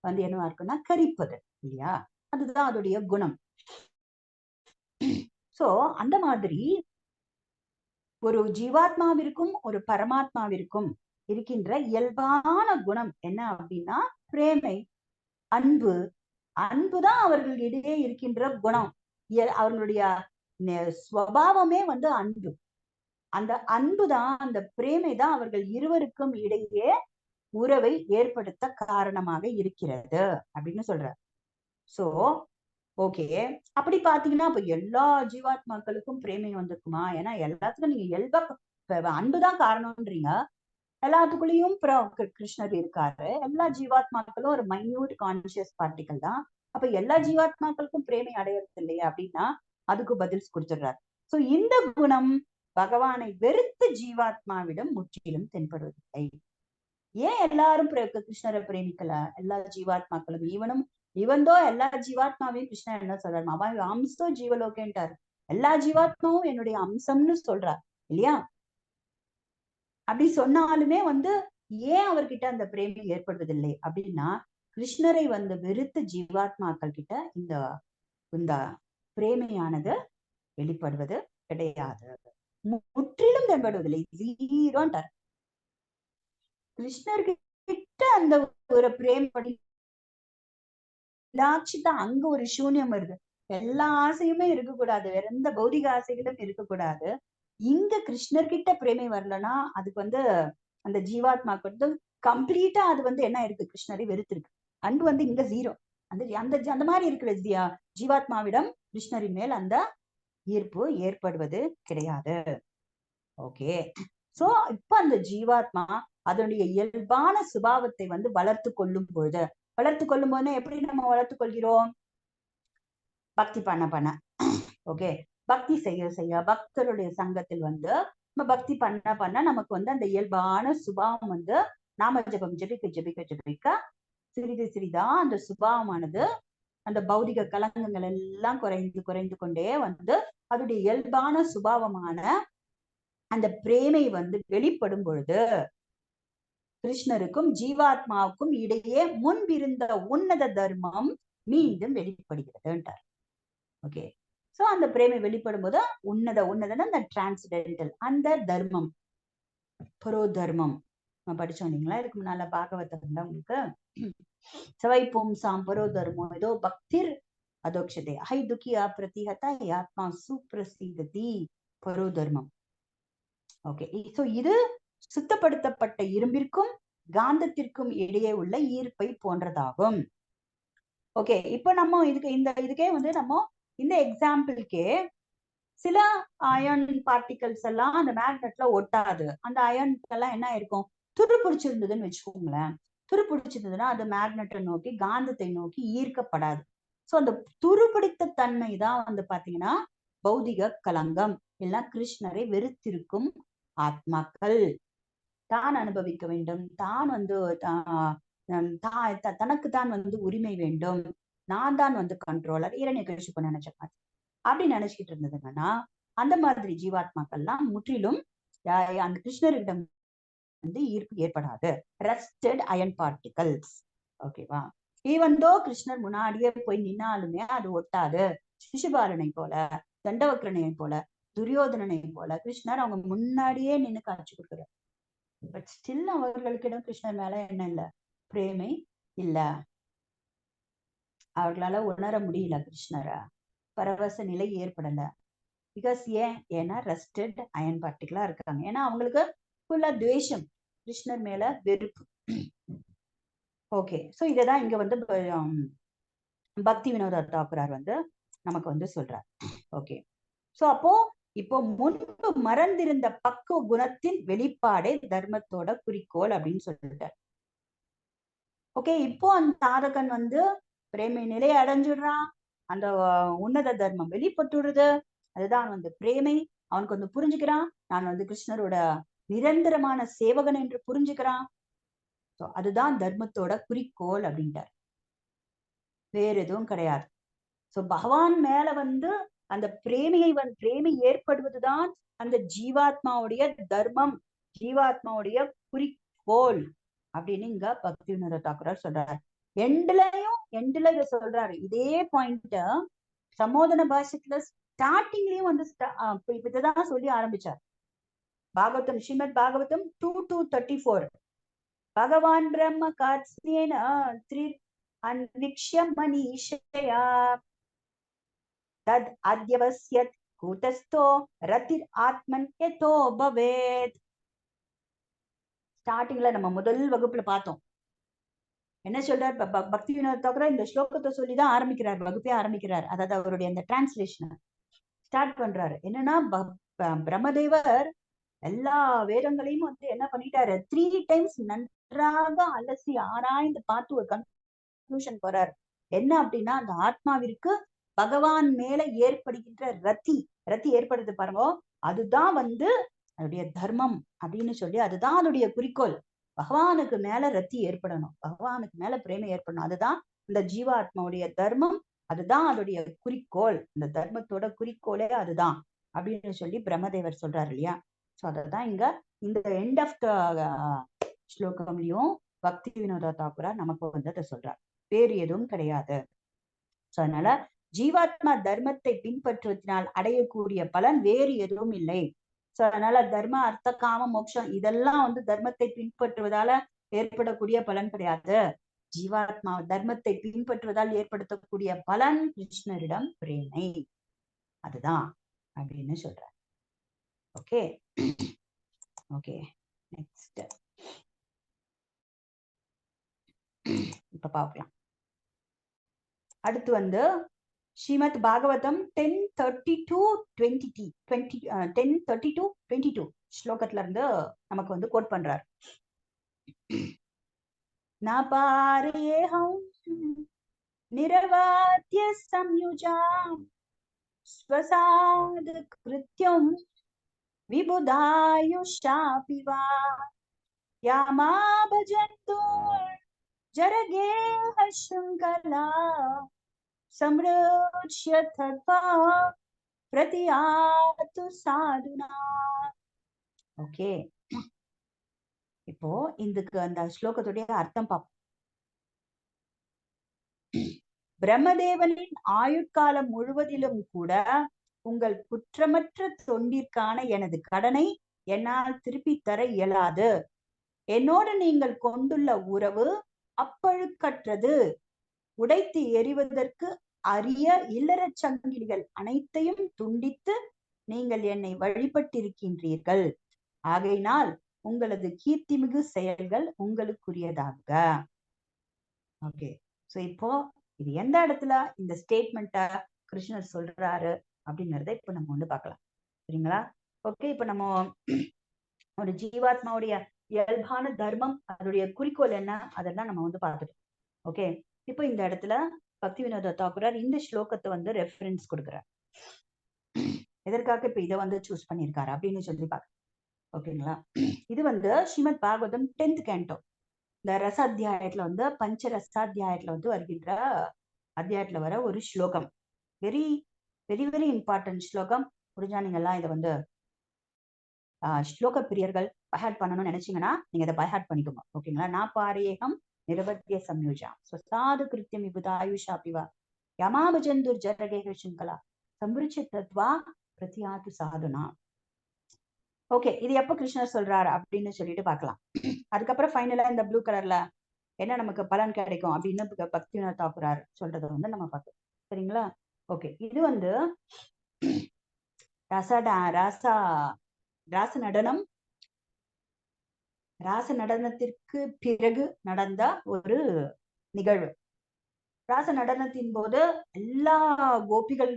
வந்து என்னவா இருக்குன்னா கரிப்பது இல்லையா? அதுதான் அதோடைய குணம். சோ அந்த மாதிரி ஒரு ஜீவாத்மாவிற்கும் ஒரு பரமாத்மாவிற்கும் இருக்கின்ற இயல்பான குணம் என்ன அப்படின்னா பிரேமை, அன்பு. அன்புதான் அவர்கள் இடையே இருக்கின்ற குணம். அவர்களுடைய ஸ்வபாவமே வந்து அன்பு. அந்த அன்புதான், அந்த பிரேமை தான் அவர்கள் இருவருக்கும் இடையே உறவை ஏற்படுத்த காரணமாக இருக்கிறது அப்படின்னு சொல்ற. சோ ஓகே, அப்படி பாத்தீங்கன்னா இப்ப எல்லா ஜீவாத்மாக்களுக்கும் பிரேமை வந்திருக்குமா? ஏன்னா எல்லாத்துக்கும் நீங்க இயல்பா அன்புதான் காரணம்ன்றீங்க. எல்லாத்துக்குள்ளேயும் கிருஷ்ணர் இருக்காரு. எல்லா ஜீவாத்மாக்களும் ஒரு மைன்யூட் கான்சியஸ் பார்ட்டிகல் தான். அப்ப எல்லா ஜீவாத்மாக்களுக்கும் பிரேமை அடையறது இல்லையா அப்படின்னா அதுக்கு பதில் கொடுத்துடுறாரு. சோ இந்த குணம் பகவானை வெறுத்த ஜீவாத்மாவிடம் முற்றிலும் தென்படுவதில்லை. ஏன் எல்லாரும் கிருஷ்ணரை பிரேமிக்கல? எல்லா ஜீவாத்மாக்களும் இவன்தோ எல்லா ஜீவாத்மாவையும் கிருஷ்ணர் என்ன சொல்றாரு? அவன் அம்சோ ஜீவலோகேன்ட்டாரு. எல்லா ஜீவாத்மாவும் என்னுடைய அம்சம்னு சொல்றார் இல்லையா? அப்படி சொன்னாலுமே வந்து ஏன் அவர்கிட்ட அந்த பிரேமை ஏற்படுவதில்லை அப்படின்னா, கிருஷ்ணரை வந்து வெறுத்த ஜீவாத்மாக்கள் கிட்ட இந்த இந்த பிரேமையானது வெளிப்படுவது கிடையாது, முற்றிலும் தென்படுவதில்லை, ஜீரோன்ட்டார். கிருஷ்ணர்கிட்ட அந்த ஒரு பிரேமப்படி தான் அங்க ஒரு சூன்யம் வருது. எல்லா ஆசையுமே இருக்கக்கூடாது, வேற எந்த பௌதிக ஆசைகளும் இருக்கக்கூடாது. இங்க கிருஷ்ணர்கிட்ட பிரேமை வரலன்னா அதுக்கு வந்து அந்த ஜீவாத்மாக்கு வந்து கம்ப்ளீட்டா அது வந்து என்ன இருக்கு? கிருஷ்ணரை வெறுத்திருக்கு. அன்பு வந்து இங்க ஜீரோ. அந்த அந்த அந்த மாதிரி இருக்கிற ஜீவாத்மாவிடம் கிருஷ்ணரின் மேல் அந்த ஈர்ப்பு ஏற்படுவது கிடையாது. ஓகே, சோ இப்ப அந்த ஜீவாத்மா அதனுடைய இயல்பான சுபாவத்தை வந்து வளர்த்து கொள்ளும் போது எப்படி நம்ம வளர்த்து கொள்கிறோம்? பக்தி பண்ண ஓகே, பக்தி செய்ய பக்தருடைய சங்கத்தில் வந்து நம்ம பக்தி பண்ண நமக்கு வந்து அந்த இயல்பான சுபாவம் வந்து நாம ஜபம் ஜபிக்க சிறிதா அந்த சுபாவமானது, அந்த பௌதிக கலங்கங்கள் எல்லாம் குறைந்து கொண்டே வந்து அதோடைய இயல்பான சுபாவமான அந்த பிரேமை வந்து வெளிப்படும் பொழுது கிருஷ்ணருக்கும் ஜீவாத்மாவுக்கும் இடையே முன்பிருந்த உன்னத தர்மம் மீண்டும் வெளிப்படுகிறதுன்றார். ஓகே, சோ அந்த பிரேமை வெளிப்படும் போது உன்னதன அந்த டிரான்ஸ்டென்டல் அந்த தர்மம், பரோ தர்மம் படிச்சோம் இல்லைங்களா இதுக்கு முன்னால பாகவதம்ல உங்களுக்கு. சவை பும்சாம் பரோ தர்மம் ஏதோ பக்திர் அதோக்ஷதே ஹை துக்கியா பிரதிஹதா ஆத்மா சுப்ரசிததி பரோ தர்மம். ஓகே, சோ இது சுத்தப்படுத்தப்பட்ட இரும்பிற்கும் காந்தத்திற்கும் இடையே உள்ள ஈர்ப்பை போன்றதாகும். ஓகே, இப்ப நம்ம இதுக்கே வந்து நம்ம இந்த எக்ஸாம்பிளுக்கே சில அயன் பார்ட்டிகல்ஸ் எல்லாம் அந்த மேக்னெட்ல ஒட்டாது. அந்த அயன்ஸ் எல்லாம் என்ன இருக்கும்? துரு பிடிச்சிருந்ததுன்னு வச்சுக்கோங்களேன். துரு பிடிச்சிருந்ததுன்னா அது மேக்னெட்டை நோக்கி காந்தத்தை நோக்கி ஈர்க்கப்படாது. சோ அந்த துருபிடித்த தன்மை தான் வந்து பாத்தீங்கன்னா பௌதிக கலங்கம். எல்லாம் கிருஷ்ணரை வெறுத்திருக்கும் ஆத்மாக்கள் தான் அனுபவிக்க வேண்டும், தான் வந்து தனக்குத்தான் வந்து உரிமை வேண்டும், நான் தான் வந்து கண்ட்ரோலர், இரண்யகசிப்பு நினைச்ச மாதிரி அப்படி நினைச்சுக்கிட்டு இருந்ததுங்கன்னா அந்த மாதிரி ஜீவாத்மாக்கள்லாம் முற்றிலும் அந்த கிருஷ்ணரிடம் வந்து ஈர்ப்பு ஏற்படாது. Rested iron particles. ஓகேவா? ஈவந்தோ கிருஷ்ணர் முன்னாடியே போய் நின்னாலுமே அது ஒட்டாது. சிசுபாலனை போல, தண்டவக்ரனை போல, துரியோதனனை போல கிருஷ்ணர் அவங்க முன்னாடியே நின்னு காட்சி கொடுக்குறார். பட் ஸ்டில் அவர்களுக்கிடம் கிருஷ்ணர் மேல என்ன இல்ல, பிரேமை இல்ல. அவர்களால உணர முடியல கிருஷ்ணரை, பரவச நிலை ஏற்படல. பிகாஸ் ஏன்னா ரெஸ்டட் அயன் பார்ட்டிகளா இருக்காங்க. ஏன்னா அவங்களுக்கு ஃபுல்லா துவேஷம், கிருஷ்ணர் மேல வெறுப்பு. ஓகே, சோ இததான் இங்க வந்து பக்தி வினோத தாக்குரார் வந்து நமக்கு சொல்றார். ஓகே, சோ அப்போ இப்போ முன்பு மறந்திருந்த பக்குவ குணத்தின் வெளிப்பாடே தர்மத்தோட குறிக்கோள் அப்படின்னு சொல்லிட்டார். ஓகே, இப்போ அந்த சாதகன் பிரேமை நிலையை அடைஞ்சிடுறான், அந்த உன்னத தர்மம் வெளிப்பட்டுடுது. அதுதான் பிரேமை. அவனுக்கு புரிஞ்சுக்கிறான், நான் கிருஷ்ணரோட நிரந்தரமான சேவகன் என்று புரிஞ்சுக்கிறான். அதுதான் தர்மத்தோட குறிக்கோள் அப்படின்ட்டார், வேற எதுவும் கிடையாது. சோ பகவான் மேல அந்த பிரேமை ஏற்படுவதுதான் அந்த ஜீவாத்மாவுடைய தர்மம், ஜீவாத்மாவுடைய குறிக்கோள் அப்படின்னு இங்க பக்தி வினோத தாக்குரார் சொல்றாரு. எண்டுல இத சொல்றாரு. இதே பாயிண்ட் சமோதன பாஷத்துல ஸ்டார்டிங்லயும் இப்பதான் சொல்லி ஆரம்பிச்சார். பாகவதம், ஸ்ரீமத் பாகவதம் 2:34. பகவான் பிரம்ம காத்ஸ்யேன அன்விக்ஷ்ய மனிஷயா தத் அத்யவஸ்யத் கூதஸ்தோ ரதிர் ஆத்மன் யதோ பவேத். ஸ்டார்டிங்ல நம்ம முதல் வகுப்புல பார்த்தோம். என்ன சொல்றார் பக்தி வினோத தாக்குரார்? இந்த ஸ்லோகத்தை சொல்லிதான் ஆரம்பிக்கிறார், வகுப்பே ஆரம்பிக்கிறார். அதாவது அவருடைய அந்த டிரான்ஸ்லேஷன் ஸ்டார்ட் பண்றாரு. என்னன்னா பிரம்மதேவர் எல்லா வேதங்களையும் என்ன பண்ணிட்டாரு, 3 times நன்றாக அலசி ஆராய்ந்து பார்த்து ஒரு கன்க்ளூஷன் போறாரு. என்ன அப்படின்னா, அந்த ஆத்மாவிற்கு பகவான் மேல ஏற்படுகின்ற ரத்தி ஏற்படுது பாருங்க, அதுதான் அதோடைய தர்மம் அப்படின்னு சொல்லி, அதுதான் அதோடைய குறிக்கோள். பகவானுக்கு மேல ரத்தி ஏற்படணும், பகவானுக்கு மேல பிரேமை ஏற்படணும், அதுதான் இந்த ஜீவாத்மாவுடைய தர்மம், அதுதான் அதோடைய குறிக்கோள். இந்த தர்மத்தோட குறிக்கோளே அதுதான் அப்படின்னு சொல்லி பிரம்மதேவர் சொல்றாரு இல்லையா. சோ அததான் இங்க இந்த எண்ட் ஆஃப் த ஸ்லோகம்லயும் பக்தி வினோத தாக்குரார் நமக்கு அதை சொல்றார், வேறு எதுவும் கிடையாது. சோ அதனால ஜீவாத்மா தர்மத்தை பின்பற்றுவதனால் அடையக்கூடிய பலன் வேறு எதுவும் இல்லை. சோ அதனால தர்ம அர்த்த காம மோட்சம் இதெல்லாம் தர்மத்தை பின்பற்றுவதால ஏற்படக்கூடிய பலன் கிடையாது. ஜீவாத்மா தர்மத்தை பின்பற்றுவதால் ஏற்படுத்தக்கூடிய பலன் கிருஷ்ணரிடம் பிரேமை, அதுதான் அப்படின்னு சொல்றார். ஓகே ஓகே, நெக்ஸ்ட் இப்ப பார்க்கலாம். அடுத்து ஸ்ரீமத் பாகவதம் 10:32-22 ஸ்லோகத்துல இருந்து நமக்கு கோட் பண்றார். நாபாரேஹம் நிரவாத்ய சம்யுஜாம் ஸ்வசாத் கிருத்யம் விபுதாயுஷாபி வா யாமா பஜந்து ஜரகேஹ ஷங்கலா சம்ருச்ய தத்வா பிரதியாது சாதுனா. ஓகே, இப்போ இதுக்கு அந்த ஸ்லோகத்துடைய அர்த்தம் பார்ப்போம். பிரம்மதேவனின் ஆயுட்காலம் முழுவதிலும் கூட உங்கள் குற்றமற்ற தொண்டிற்கான எனது கடனை என்னால் திருப்பி தர இயலாது. என்னோடு நீங்கள் கொண்டுள்ள உறவு அப்பழுக்கற்றது. உடைத்து எறிவதற்கு அரிய இல்லறச் சங்கிலிகள் அனைத்தையும் துண்டித்து நீங்கள் என்னை வழிபட்டிருக்கின்றீர்கள். ஆகையினால் உங்களது கீர்த்திமிகு செயல்கள் உங்களுக்குரியதாக. ஓகே, சோ இப்போ இது எந்த இடத்துல இந்த ஸ்டேட்மெண்ட்டை கிருஷ்ணர் சொல்றாரு அப்படிங்கறத இப்ப நம்ம பார்க்கலாம். சரிங்களா? ஓகே, இப்ப நம்ம ஒரு ஜீவாத்மாவுடைய இயல்பான தர்மம், அதனுடைய குறிக்கோள் என்ன, அதெல்லாம் நம்ம பார்த்துட்டோம். ஓகே, இப்போ இந்த இடத்துல பக்தி வினோத தாக்குரார் இந்த ஸ்லோகத்தை ரெஃபரன்ஸ் கொடுக்குறார். எதற்காக இப்ப இதை சூஸ் பண்ணியிருக்காரு அப்படின்னு சொல்லி பார்க்க. ஓகேங்களா? இது ஸ்ரீமத் பாகவதம் 10th canto இந்த ரச அத்தியாயத்துல பஞ்ச ரசாத்தியாயத்துல வருகின்ற அத்தியாயத்துல வர ஒரு ஸ்லோகம். வெரி வெரி வெரி இம்பார்ட்டன்ட் ஸ்லோகம். புரிஞ்சா நீங்க எல்லாம் இதை ஸ்லோக பிரியர்கள் பைஹார்ட் பண்ணணும்னு நினைச்சீங்கன்னா நீங்க இதை பைஹார்ட் பண்ணிக்கோங்க. ஓகேங்களா? நான் பாரேகம் நிரவத்திய சம்யோஜா ஸ்வசாது கிருத்தியம் விபுதாயுஷா பிவா யமாபஜந்துர் ஜரகேக சிங்கலா சம்பிருச்சி தத்வா பிரதியாது சாதுனா. ஓகே, இது எப்ப கிருஷ்ணர் சொல்றாரு அப்படின்னு சொல்லிட்டு பார்க்கலாம். அதுக்கப்புறம் ஃபைனலா இந்த ப்ளூ கலர்ல என்ன நமக்கு பலன் கிடைக்கும் அப்படின்னு பக்திநாத் தாக்குறாரு சொல்றதை வந்து நம்ம பார்க்கலாம். சரிங்களா? ஓகே, இது வந்து ராச நடனம், ராச நடனத்திற்கு பிறகு நடந்த ஒரு நிகழ்வு. ராச நடனத்தின் போது எல்லா கோபிகள்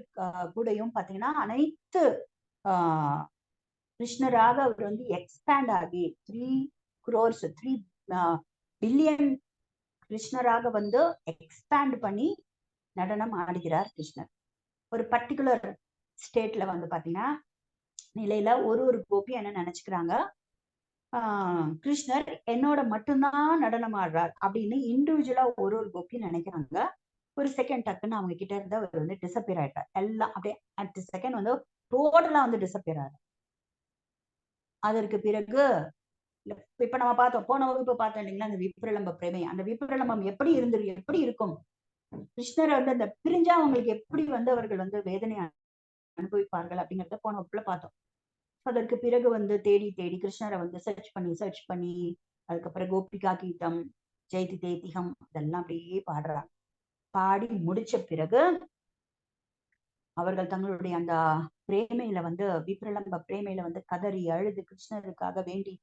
கூடயும் பாத்தீங்கன்னா அனைத்து கிருஷ்ணராக அவர் வந்து எக்ஸ்பேண்ட் ஆகி 3 crores 3 பில்லியன் கிருஷ்ணராக வந்து எக்ஸ்பேண்ட் பண்ணி நடனம் ஆடுகிறார் கிருஷ்ணர். ஒரு பர்டிகுலர் ஸ்டேட்ல வந்து பாத்தீங்கன்னா நிலையில ஒரு கோபி என்ன நினைச்சுக்கிறாங்க, கிருஷ்ணர் என்னோட மட்டும்தான் நடனம் ஆடுறார் அப்படின்னு இண்டிவிஜுவலா ஒரு கோபி நினைக்கிறாங்க. ஒரு செகண்ட் டக்குன்னு அவங்க கிட்ட இருந்து அவர் வந்து டிசப்பியர் ஆயிட்டார். எல்லாம் அப்படியே அட் செகண்ட் வந்து டோட்டலா வந்து டிசப்பியர் ஆயிடும். அதற்கு பிறகு இப்ப நம்ம பார்த்தோம், போன வகுப்பு பார்த்தோம் இல்லைங்களா, அந்த விப்ரலம்ப பிரேமை. அந்த விப்ரலம்பம் எப்படி இருக்கும், கிருஷ்ணரை வந்து அந்த பிரிஞ்சா அவங்களுக்கு எப்படி வந்து அவர்கள் வந்து வேதனை அனுபவிப்பார்கள் அப்படிங்கிறத போன வகுப்புல பார்த்தோம். அதற்கு பிறகு வந்து தேடி கிருஷ்ணரை வந்து சர்ச் பண்ணி அதுக்கப்புறம் கோபிகா கீதம், ஜெயதி தேதிகம் இதெல்லாம் அப்படியே பாடுறாங்க. பாடி முடிச்ச பிறகு அவர்கள் தங்களுடைய அந்த பிரேமையில வந்து விப்ரலம்ப பிரேமையில வந்து கதறி அழுது கிருஷ்ணருக்காக வேண்டி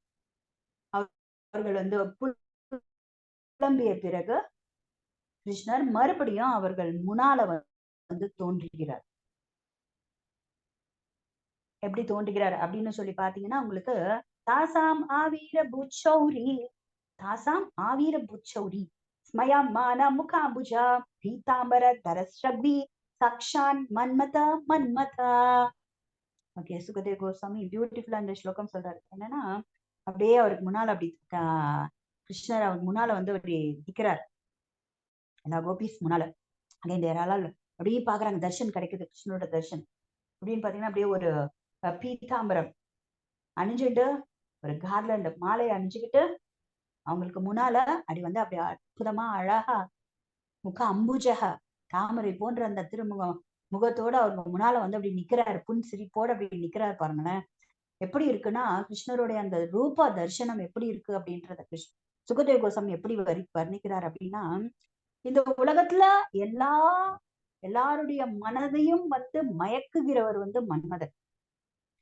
அவர்கள் வந்து புலம்பிய பிறகு கிருஷ்ணர் மறுபடியும் அவர்கள் முன்னால வந்து தோன்றுகிறார். எப்படி தோன்றுகிறார் அப்படின்னு சொல்லி பாத்தீங்கன்னா உங்களுக்கு தாசாம் ஆவீர புச்சௌரி ஸ்மயமான முகாபுஜா பீதாம்பர தரஸ்ரக்வி சாக்ஷான் மன்மதா. ஓகே, சுகதேவ கோஸ்வாமி பியூட்டிஃபுல்லா இந்த ஸ்லோகம் சொல்றாரு. என்னன்னா அப்படியே அவருக்கு முன்னால அப்படி கிருஷ்ணர் அவர் முன்னால வந்து அப்படி நிக்கிறார். எல்லா கோபிஸ் முன்னால அப்படியே பாக்குறாங்க, தர்ஷன் கிடைக்குது, கிருஷ்ணனோட தர்ஷன். அப்படின்னு பாத்தீங்கன்னா அப்படியே ஒரு பீதாம்பரம் அணிஞ்சுட்டு ஒரு கார்லண்ட் மாலையை அணிஞ்சுக்கிட்டு அவங்களுக்கு முன்னால அப்படி வந்து அப்படி அற்புதமா அழகா முக அம்புஜக தாமரை போன்ற அந்த முகத்தோட அவங்க முன்னால வந்து அப்படி நிக்கிறாரு, புன் சிரிப்போட அப்படி நிக்கிறாரு. பாருங்களேன் எப்படி இருக்குன்னா கிருஷ்ணருடைய அந்த ரூபா தர்சனம் எப்படி இருக்கு அப்படின்றத சுகதேவ கோஸ்வாமி எப்படி வர்ணிக்கிறார் அப்படின்னா, இந்த உலகத்துல எல்லாருடைய மனதையும் வந்து மயக்குகிறவர் வந்து மன்மதன்.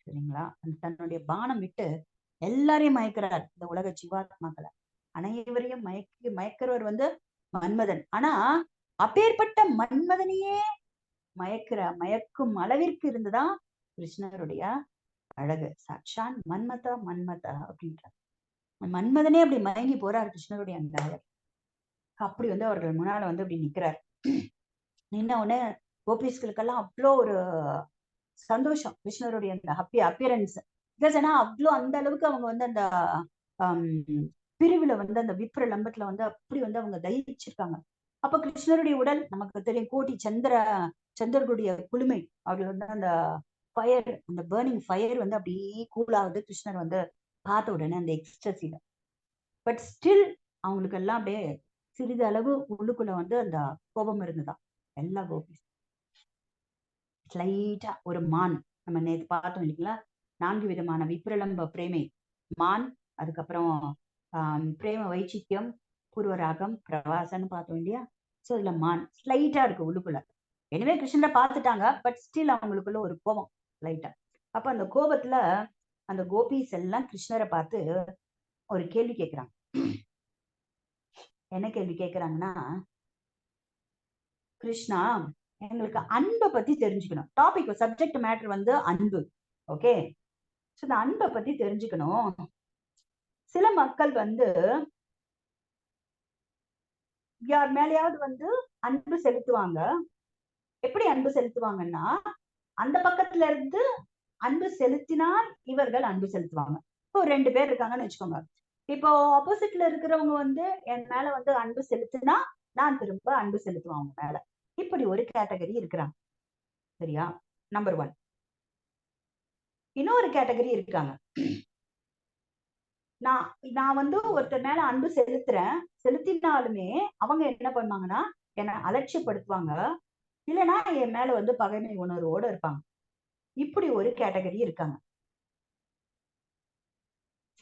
சரிங்களா? தன்னுடைய பானம் விட்டு எல்லாரையும் மயக்கிறார். இந்த உலக ஜீவாத்மாக்களை அனைவரையும் மயக்கிறவர் வந்து மன்மதன். ஆனா அப்பேற்பட்ட மன்மதனையே மயக்கும் அளவிற்கு இருந்துதான் கிருஷ்ணருடைய அழகு. சாட்சான் மன்மதா அப்படின்றார். மன்மதனே அப்படி மயங்கி போறார் கிருஷ்ணருடைய அந்த அழகு. அப்படி வந்து அவர்கள் முன்னால வந்து அப்படி நிக்கிறார். நின்ன உடனே கோபிஸ்களுக்கெல்லாம் அவ்வளோ ஒரு சந்தோஷம் கிருஷ்ணருடைய அந்த அப்பியரன்ஸ். பிகாஸ் ஏன்னா அவ்வளோ அந்த அளவுக்கு அவங்க வந்து அந்த பிரிவுல வந்து அந்த விப்ரலம்பத்துல வந்து அப்படி வந்து அவங்க தயிச்சிருக்காங்க. அப்ப கிருஷ்ணருடைய உடல் நமக்கு தெரியும், கோட்டி சந்திரர்களுடைய குளுமை. அவர்கள் வந்து அந்த ஃபயர், அந்த பர்னிங் ஃபயர் வந்து அப்படியே கூலாகுது கிருஷ்ணர் வந்து பார்த்த உடனே அந்த எக்ஸ்ட்ரஸில. பட் ஸ்டில் அவங்களுக்கு எல்லாம் அப்படியே சிறிதளவு உள்ளுக்குள்ள வந்து அந்த கோபம் இருந்துதான் எல்லா கோபிஸ். ஸ்லைட்டா ஒரு மான், நம்ம நேற்று பார்த்தோம் இல்லைங்களா, 4 விதமான விப்ரலம்ப பிரேமை, மான், அதுக்கப்புறம் பிரேம வைச்சித்யம், பூர்வராகம், பிரவாசன்னு பார்த்தோம் இல்லையா. சோ இதுல மான் ஸ்லைட்டா இருக்கு உள்ளுக்குள்ள. எனவே கிருஷ்ணரை பார்த்துட்டாங்க, பட் ஸ்டில் அவங்களுக்குள்ள ஒரு கோபம் லைட்டா. அப்ப அந்த கோபத்துல அந்த கோபிஸ் எல்லாம் கிருஷ்ணரை பார்த்து ஒரு கேள்வி கேட்கிறாங்க. என்ன கேள்வி கேட்கிறாங்கன்னா, கிருஷ்ணா எங்களுக்கு அன்பை பத்தி தெரிஞ்சுக்கணும். டாபிக் சப்ஜெக்ட் மேட்டர் வந்து அன்பு. ஓகே, இந்த அன்பை பத்தி தெரிஞ்சுக்கணும். சில மக்கள் வந்து யார் மேலேயாவது வந்து அன்பு செலுத்துவாங்க. எப்படி அன்பு செலுத்துவாங்கன்னா, அந்த பக்கத்துல இருந்து அன்பு செலுத்தினால் இவர்கள் அன்பு செலுத்துவாங்க. இப்போ 2 பேர் இருக்காங்கன்னு வச்சுக்கோங்க. இப்போ ஆப்போசிட்ல இருக்கிறவங்க வந்து என் மேல வந்து அன்பு செலுத்தினா நான் திரும்ப அன்பு செலுத்துவேன் அவங்க மேல. இப்படி ஒரு கேட்டகரி இருக்கிறாங்க. சரியா? நம்பர் 1. இன்னொரு கேட்டகரி இருக்காங்க. நான் வந்து ஒருத்தர் மேல அன்பு செலுத்தினாலுமே அவங்க என்ன பண்ணுவாங்கன்னா என்னை அலட்சியப்படுத்துவாங்க, இல்லைன்னா என் மேல வந்து பகைமை உணர்வோட இருப்பாங்க. இப்படி ஒரு கேட்டகரி இருக்காங்க.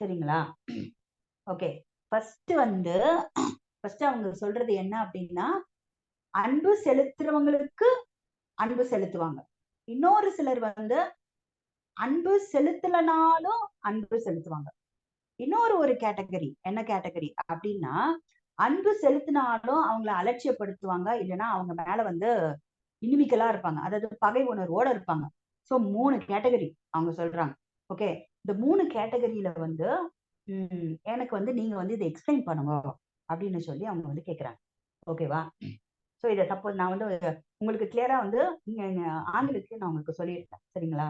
சரிங்களா? ஓகே. ஃபர்ஸ்ட் அவங்க சொல்றது என்ன அப்படின்னா, அன்பு செலுத்துறவங்களுக்கு அன்பு செலுத்துவாங்க. இன்னொரு சிலர் வந்து அன்பு செலுத்தலனாலும் அன்பு செலுத்துவாங்க. இன்னொரு ஒரு கேட்டகரி என்ன கேட்டகரி அப்படின்னா, அன்பு செலுத்தினாலும் அவங்கள அலட்சியப்படுத்துவாங்க, இல்லைன்னா அவங்க மேல வந்து இனிமிக்கலா இருப்பாங்க, அதாவது பகை உணர்வோட இருப்பாங்க. சோ 3 கேட்டகரி அவங்க சொல்றாங்க. ஓகே, இந்த 3 கேட்டகரியில வந்து எனக்கு வந்து நீங்க வந்து இதை எக்ஸ்பிளைன் பண்ணுங்க அப்படின்னு சொல்லி அவங்க வந்து கேக்குறாங்க. ஓகேவா? சோ இதை சப்போஸ் நான் வந்து உங்களுக்கு கிளியரா வந்து ஆங்கிலத்துக்கு நான் உங்களுக்கு சொல்லியிருக்கேன். சரிங்களா?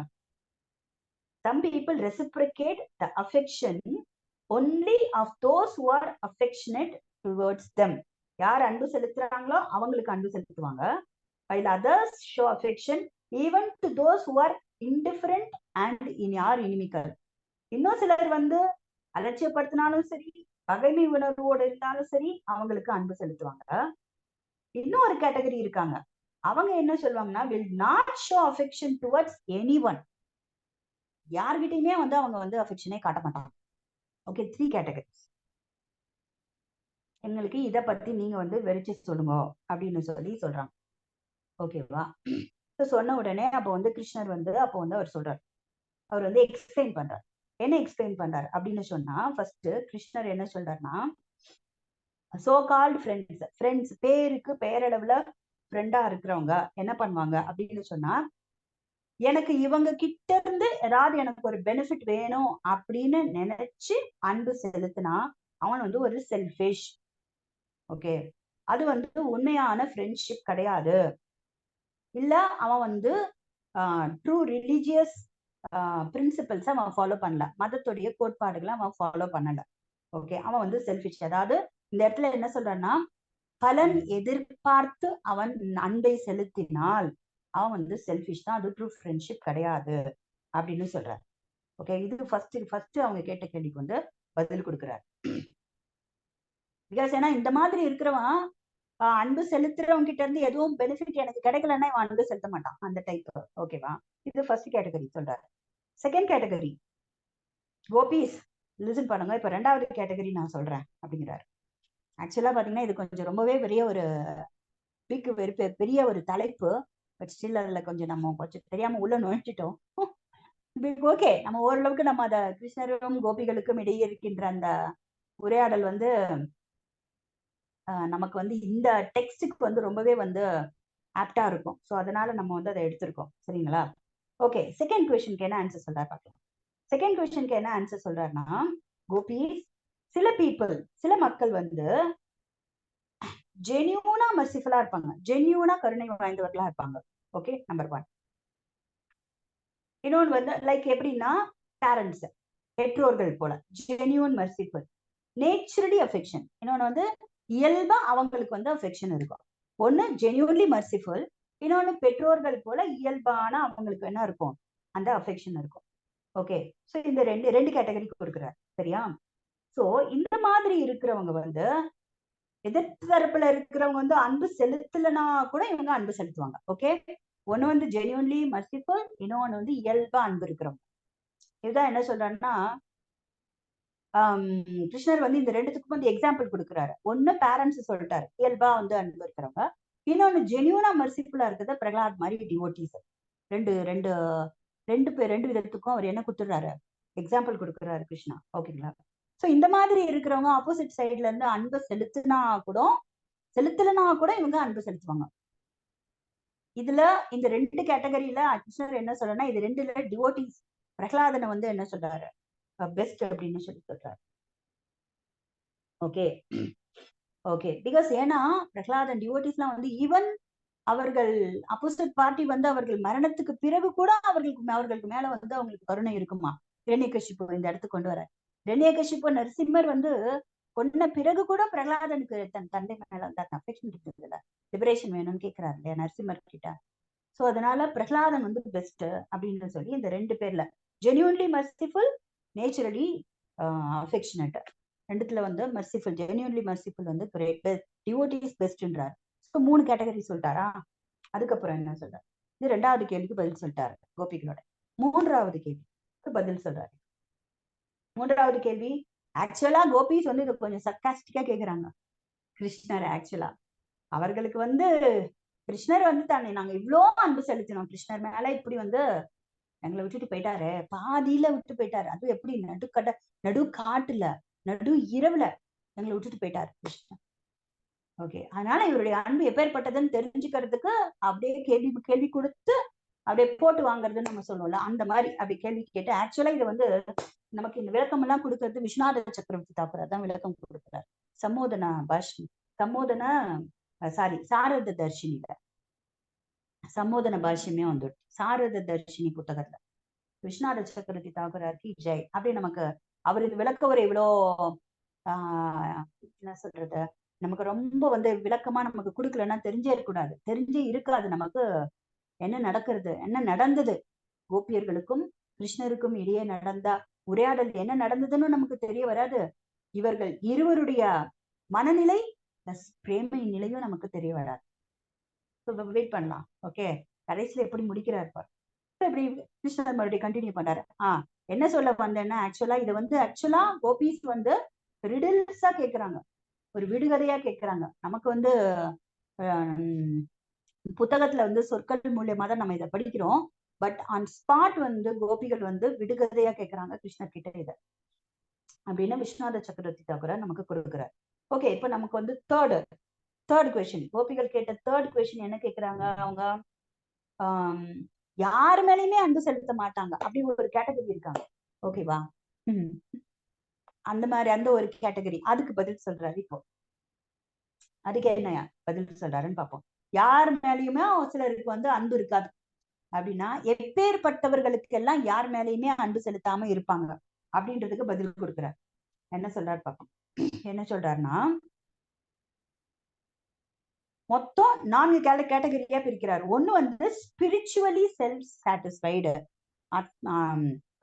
Some people reciprocate the affection only of those who are affectionate towards them. யார் அன்பு செலுத்துறாங்களோ அவங்களுக்கு அன்பு செலுத்துவாங்க. While others show affection even to those who are indifferent and inimical. இன்னும் சிலர் வந்து அலட்சியப்படுத்தினாலும் சரி, பகைமை உணர்வோடு இருந்தாலும் சரி, அவங்களுக்கு அன்பு செலுத்துவாங்க. இன்னொரு கேட்டகரி இருக்காங்க, அவங்க என்ன சொல்லுவாங்கன்னா, will not show affection towards anyone. யார்கிட்டயுமே வந்து அவங்க வந்து அஃபெக்ஷனே காட்ட மாட்டாங்க. Okay, 3 categories. எங்களுக்கு இத பத்தி நீங்க வந்து விரிச்சு சொல்லுங்க அப்படின்னு சொல்லி சொல்றாங்க. ஓகேவா? சொன்ன உடனே அப்ப வந்து கிருஷ்ணர் வந்து அவர் சொல்றாரு, அவர் வந்து எக்ஸ்பிளைன் பண்றார். என்ன எக்ஸ்பிளைன் பண்றாரு அப்படின்னு சொன்னா, ஃபர்ஸ்ட் கிருஷ்ணர் என்ன சொல்றாருன்னா, சோ கால்டு ஃப்ரெண்ட்ஸ் பேருக்கு பெயரளவுல ஃப்ரெண்டா இருக்கிறவங்க என்ன பண்ணுவாங்க அப்படின்னு சொன்னா, எனக்கு இவங்க கிட்ட இருந்து ஏதாவது எனக்கு ஒரு பெனிஃபிட் வேணும் அப்படின்னு நினைச்சு அன்பு செலுத்தினா அவன் வந்து ஒரு செல்ஃபிஷ். ஓகே, அது வந்து உண்மையான ஃப்ரெண்ட்ஷிப் கிடையாது. இல்ல அவன் வந்து ட்ரூ ரிலீஜியஸ் பிரின்சிபல்ஸ் அவன் ஃபாலோ பண்ணல, மதத்துடைய கோட்பாடுகளை அவன் ஃபாலோ பண்ணல. ஓகே, அவன் வந்து செல்ஃபிஷ். அதாவது இந்த இடத்துல என்ன சொல்றான்னா, பலன் எதிர்பார்த்து அவன் அன்பை செலுத்தினால் அவன் வந்து செல்ஃபிஷ் தான், அது ட்ரூ ஃப்ரெண்ட்ஷிப் கிடையாது அப்படின்னு சொல்றாரு. ஓகே, இது ஃபர்ஸ்ட் அவங்க கேட்ட கேள்விக்கு வந்து பதில் கொடுக்குறாரு. பிகாஸ் ஏன்னா இந்த மாதிரி இருக்கிறவன் அன்பு செலுத்துறவங்க கிட்ட இருந்து எதுவும் பெனிஃபிட் எனக்கு கிடைக்கலன்னா இவன் அன்பு செலுத்த மாட்டான், அந்த டைப். ஓகேவா? இது ஃபர்ஸ்ட் கேட்டகரி சொல்றாரு. செகண்ட் கேட்டகரி, கோபிஸ் லிசன் பண்ணுங்க, இப்ப 2வது கேட்டகரி நான் சொல்றேன் அப்படிங்கிறாரு. ஆக்சுவலா பாத்தீங்கன்னா இது கொஞ்சம் ரொம்பவே பெரிய ஒரு தலைப்பு. பட் ஸ்டில் அதுல கொஞ்சம் நம்ம கொஞ்சம் தெரியாம உள்ள நுழைச்சிட்டோம். ஓகே, நம்ம ஓரளவுக்கு நம்ம அத கிருஷ்ணரும் கோபிகளுக்கும் இடையே இருக்கின்ற அந்த உரையாடல் வந்து நமக்கு வந்து இந்த டெக்ஸ்டுக்கு வந்து ரொம்பவே வந்து ஆப்டா இருக்கும். ஸோ அதனால நம்ம வந்து அதை எடுத்திருக்கோம். சரிங்களா? ஓகே, செகண்ட் கொஸ்டினுக்கு என்ன ஆன்சர் சொல்றாரு பார்க்கலாம். செகண்ட் கொஸ்டினுக்கு என்ன ஆன்சர் சொல்றாருன்னா, கோபி சில மக்கள் வந்து ஜென்யூனா மர்சிஃபுல்லா இருப்பாங்க, ஜென்யூனா கருணை வாய்ந்தவர்களா இருப்பாங்க. Okay, number 1. இன்னொன்று வந்து லைக் எப்படின்னா, பேரண்ட்ஸ் பெற்றோர்கள் போல ஜென்யூன் மர்சிஃபுல், நேச்சுரலி அஃபெக்ஷன். இன்னொன்று வந்து இயல்பா அவங்களுக்கு வந்து அஃபெக்ஷன் இருக்கும். ஒன்னு ஜென்யூன்லி மர்சிஃபுல், இன்னொன்னு பெற்றோர்கள் போல இயல்பான அவங்களுக்கு என்ன இருக்கும், அந்த அஃபெக்ஷன் இருக்கும். ஓகே, ஸோ இந்த ரெண்டு கேட்டகரிக்கு கொடுக்குறாரு. சரியா? ஸோ இந்த மாதிரி இருக்கிறவங்க வந்து எதிர்ப்பு தரப்புல இருக்கிறவங்க வந்து அன்பு செலுத்தலைன்னா கூட இவங்க அன்பு செலுத்துவாங்க. ஓகே, ஒன்னு வந்து ஜென்யூன்லி மர்சிஃபுல், இன்னொன்னு வந்து இயல்பா அன்பு இருக்கிறவங்க. இதுதான் என்ன சொல்றாருன்னா, கிருஷ்ணர் வந்து இந்த ரெண்டுத்துக்கும் வந்து எக்ஸாம்பிள் கொடுக்குறாரு. ஒன்னு பேரண்ட்ஸ் சொல்லிட்டாரு, இயல்பா வந்து அன்பு இருக்கிறவங்க. இன்னொன்னு ஜென்யூனா மர்சிஃபுல்லா இருக்கிறத பிரகலாத் மாதிரி டிவோட்டீஸ். ரெண்டு விதத்துக்கும் அவர் என்ன கொடுத்துடுறாரு, எக்ஸாம்பிள் கொடுக்குறாரு கிருஷ்ணா. ஓகேங்களா? சோ இந்த மாதிரி இருக்கிறவங்க ஆப்போசிட் சைட்ல இருந்து அன்பு செலுத்தினா கூட இவங்க அன்பு செலுத்துவாங்க. இதுல இந்த 2 கேட்டகரியில கிருஷ்ணர் என்ன சொல்றேன்னா, இது 2ல டிவோட்டீஸ் பிரகலாதனை வந்து என்ன சொல்றாரு, பெஸ்ட் அப்படின்னு சொல்லி சொல்றாரு. ஓகே ஓகே, பிகாஸ் ஏன்னா பிரகலாதன் டிவோட்டீஸ்லாம் வந்து ஈவன் அவர்கள் அப்போசிட் பார்ட்டி வந்து அவர்கள் மரணத்துக்கு பிறகு கூட அவர்களுக்கு மேல வந்து அவங்களுக்கு கருணை இருக்குமா. இரண்யகசிப்பு இந்த இடத்துக்கு கொண்டு வர, இரண்யகசிப்பு நரசிம்மர் வந்து கொன்ன பிறகு கூட பிரகலாதனுக்கு தன் தந்தை மேல வந்து அந்த அஃபெக்ஷன் இருக்குதுல்ல, லிபரேஷன் வேணும்னு கேட்கிறாரு இல்லையா நரசிம்மர் கிட்ட. சோ அதனால பிரகலாதன் வந்து பெஸ்ட் அப்படின்னு சொல்லி இந்த 2 பேர்ல ஜென்யூன்லி மர்சிஃபுல், நேச்சுரலி அஃபெக்ஷனட். ரெண்டுத்துல வந்து மெர்சிஃபுல், ஜென்யூன்லி மெர்சிஃபுல் வந்து கிரேட், டிவோட்டி இஸ் பெஸ்ட்ன்றார். ஸோ 3 கேட்டகரி சொல்லிட்டாரா. அதுக்கப்புறம் என்ன சொல்றாரு, இது 2வது கேள்விக்கு பதில் சொல்லிட்டாரு கோபிகளோட. 3வது கேள்விக்கு பதில் சொல்றாரு. 3வது கேள்வி ஆக்சுவலா கோபிஸ் வந்து இது கொஞ்சம் சர்க்காஸ்டிக்கா கேக்குறாங்க கிருஷ்ணர். ஆக்சுவலா அவர்களுக்கு வந்து கிருஷ்ணர் வந்து தானே நாங்க இவ்வளோ அன்பு செலுத்தினோம் கிருஷ்ணர் மேல, இப்படி வந்து எங்களை விட்டுட்டு போயிட்டாரு, பாதியில விட்டு போயிட்டாரு. அது எப்படி நடு காட்டுல நடு இரவுல எங்களை விட்டுட்டு போயிட்டாரு கிருஷ்ணர். ஓகே, அதனால இவருடைய அன்பு எப்பேற்பட்டதுன்னு தெரிஞ்சுக்கிறதுக்கு அப்படியே கேள்வி கொடுத்து அப்படியே போட்டு வாங்குறதுன்னு நம்ம சொல்லுவோம்ல, அந்த மாதிரி அப்படி கேள்வி கேட்டு ஆக்சுவலா இது வந்து நமக்கு இந்த விளக்கம் எல்லாம் கொடுக்கறது விஸ்வநாத சக்கரவர்த்தி தாக்கூர் தான் விளக்கம் கொடுக்கிறார். சாரத தர்ஷினில சம்மோதன பாஷ்யமே வந்துடும். சாரத தர்ஷினி புத்தகத்துல விஸ்வநாத சக்கரவர்த்தி தாக்கூராருக்கு ஜெய் அப்படி நமக்கு அவர் இது விளக்க ஒரு இவ்வளோ என்ன சொல்றது, நமக்கு ரொம்ப வந்து விளக்கமா நமக்கு கொடுக்கலன்னா தெரிஞ்சே இருக்கக்கூடாது, தெரிஞ்சே இருக்காது நமக்கு என்ன நடந்தது கோபியர்களுக்கும் கிருஷ்ணருக்கும் இடையே நடந்த உரையாடல் என்ன நடந்ததுன்னு நமக்கு தெரிய வராது. இவர்கள் இருவருடைய மனநிலை பிரேமை நிலையும் நமக்கு தெரிய வராது. வெயிட் பண்ணலாம். ஓகே, கடைசியில எப்படி முடிக்கிறார் பார். இப்படி கிருஷ்ணர் மறுபடியும் கண்டினியூ பண்ணாரு. என்ன சொல்ல வந்தேன்னா ஆக்சுவலா இது வந்து ஆக்சுவலா கோபிஸ் வந்து ரிடில்ஸா கேக்குறாங்க, ஒரு விடுகதையா கேக்குறாங்க. நமக்கு வந்து புத்தகத்துல வந்து சொற்கள் மூலியமா தான் நம்ம இதை படிக்கிறோம். பட் ஆன் ஸ்பாட் வந்து கோபிகள் வந்து விடுகதையா கேக்குறாங்க கிருஷ்ணர் கிட்ட இதை அப்படின்னு விஸ்வநாத சக்கரவர்த்தி தாக்கூர் நமக்கு கொடுக்குறாரு. ஓகே, இப்ப நமக்கு வந்து தேர்ட் கொஸ்டின், கோபிகள் கேட்ட தேர்ட் கொஸ்டின் என்ன கேக்குறாங்க, அவங்க யாரு மேலேயுமே அன்பு செலுத்த மாட்டாங்க அப்படி ஒரு கேட்டகரி இருக்காங்க. ஓகேவா, அந்த ஒரு கேட்டகரி. அதுக்கு பதில் சொல்றாரு. இப்போ அதுக்கு என்ன பதில் சொல்றாருன்னு பார்ப்போம். யார் மேலேயுமே சிலருக்கு வந்து அன்பு இருக்காது அப்படின்னா எப்பேற்பட்டவர்களுக்கு எல்லாம் யார் மேலேயுமே அன்பு செலுத்தாம இருப்பாங்க அப்படின்றதுக்கு பதில் கொடுக்குறாரு. என்ன சொல்றாரு பார்ப்போம். என்ன சொல்றாருன்னா மொத்தம் 4 கேட்டகரியா பிரிக்கிறார். ஒண்ணு வந்து ஸ்பிரிச்சுவலி செல்ஃப் சாட்டிஸ்ஃபைடு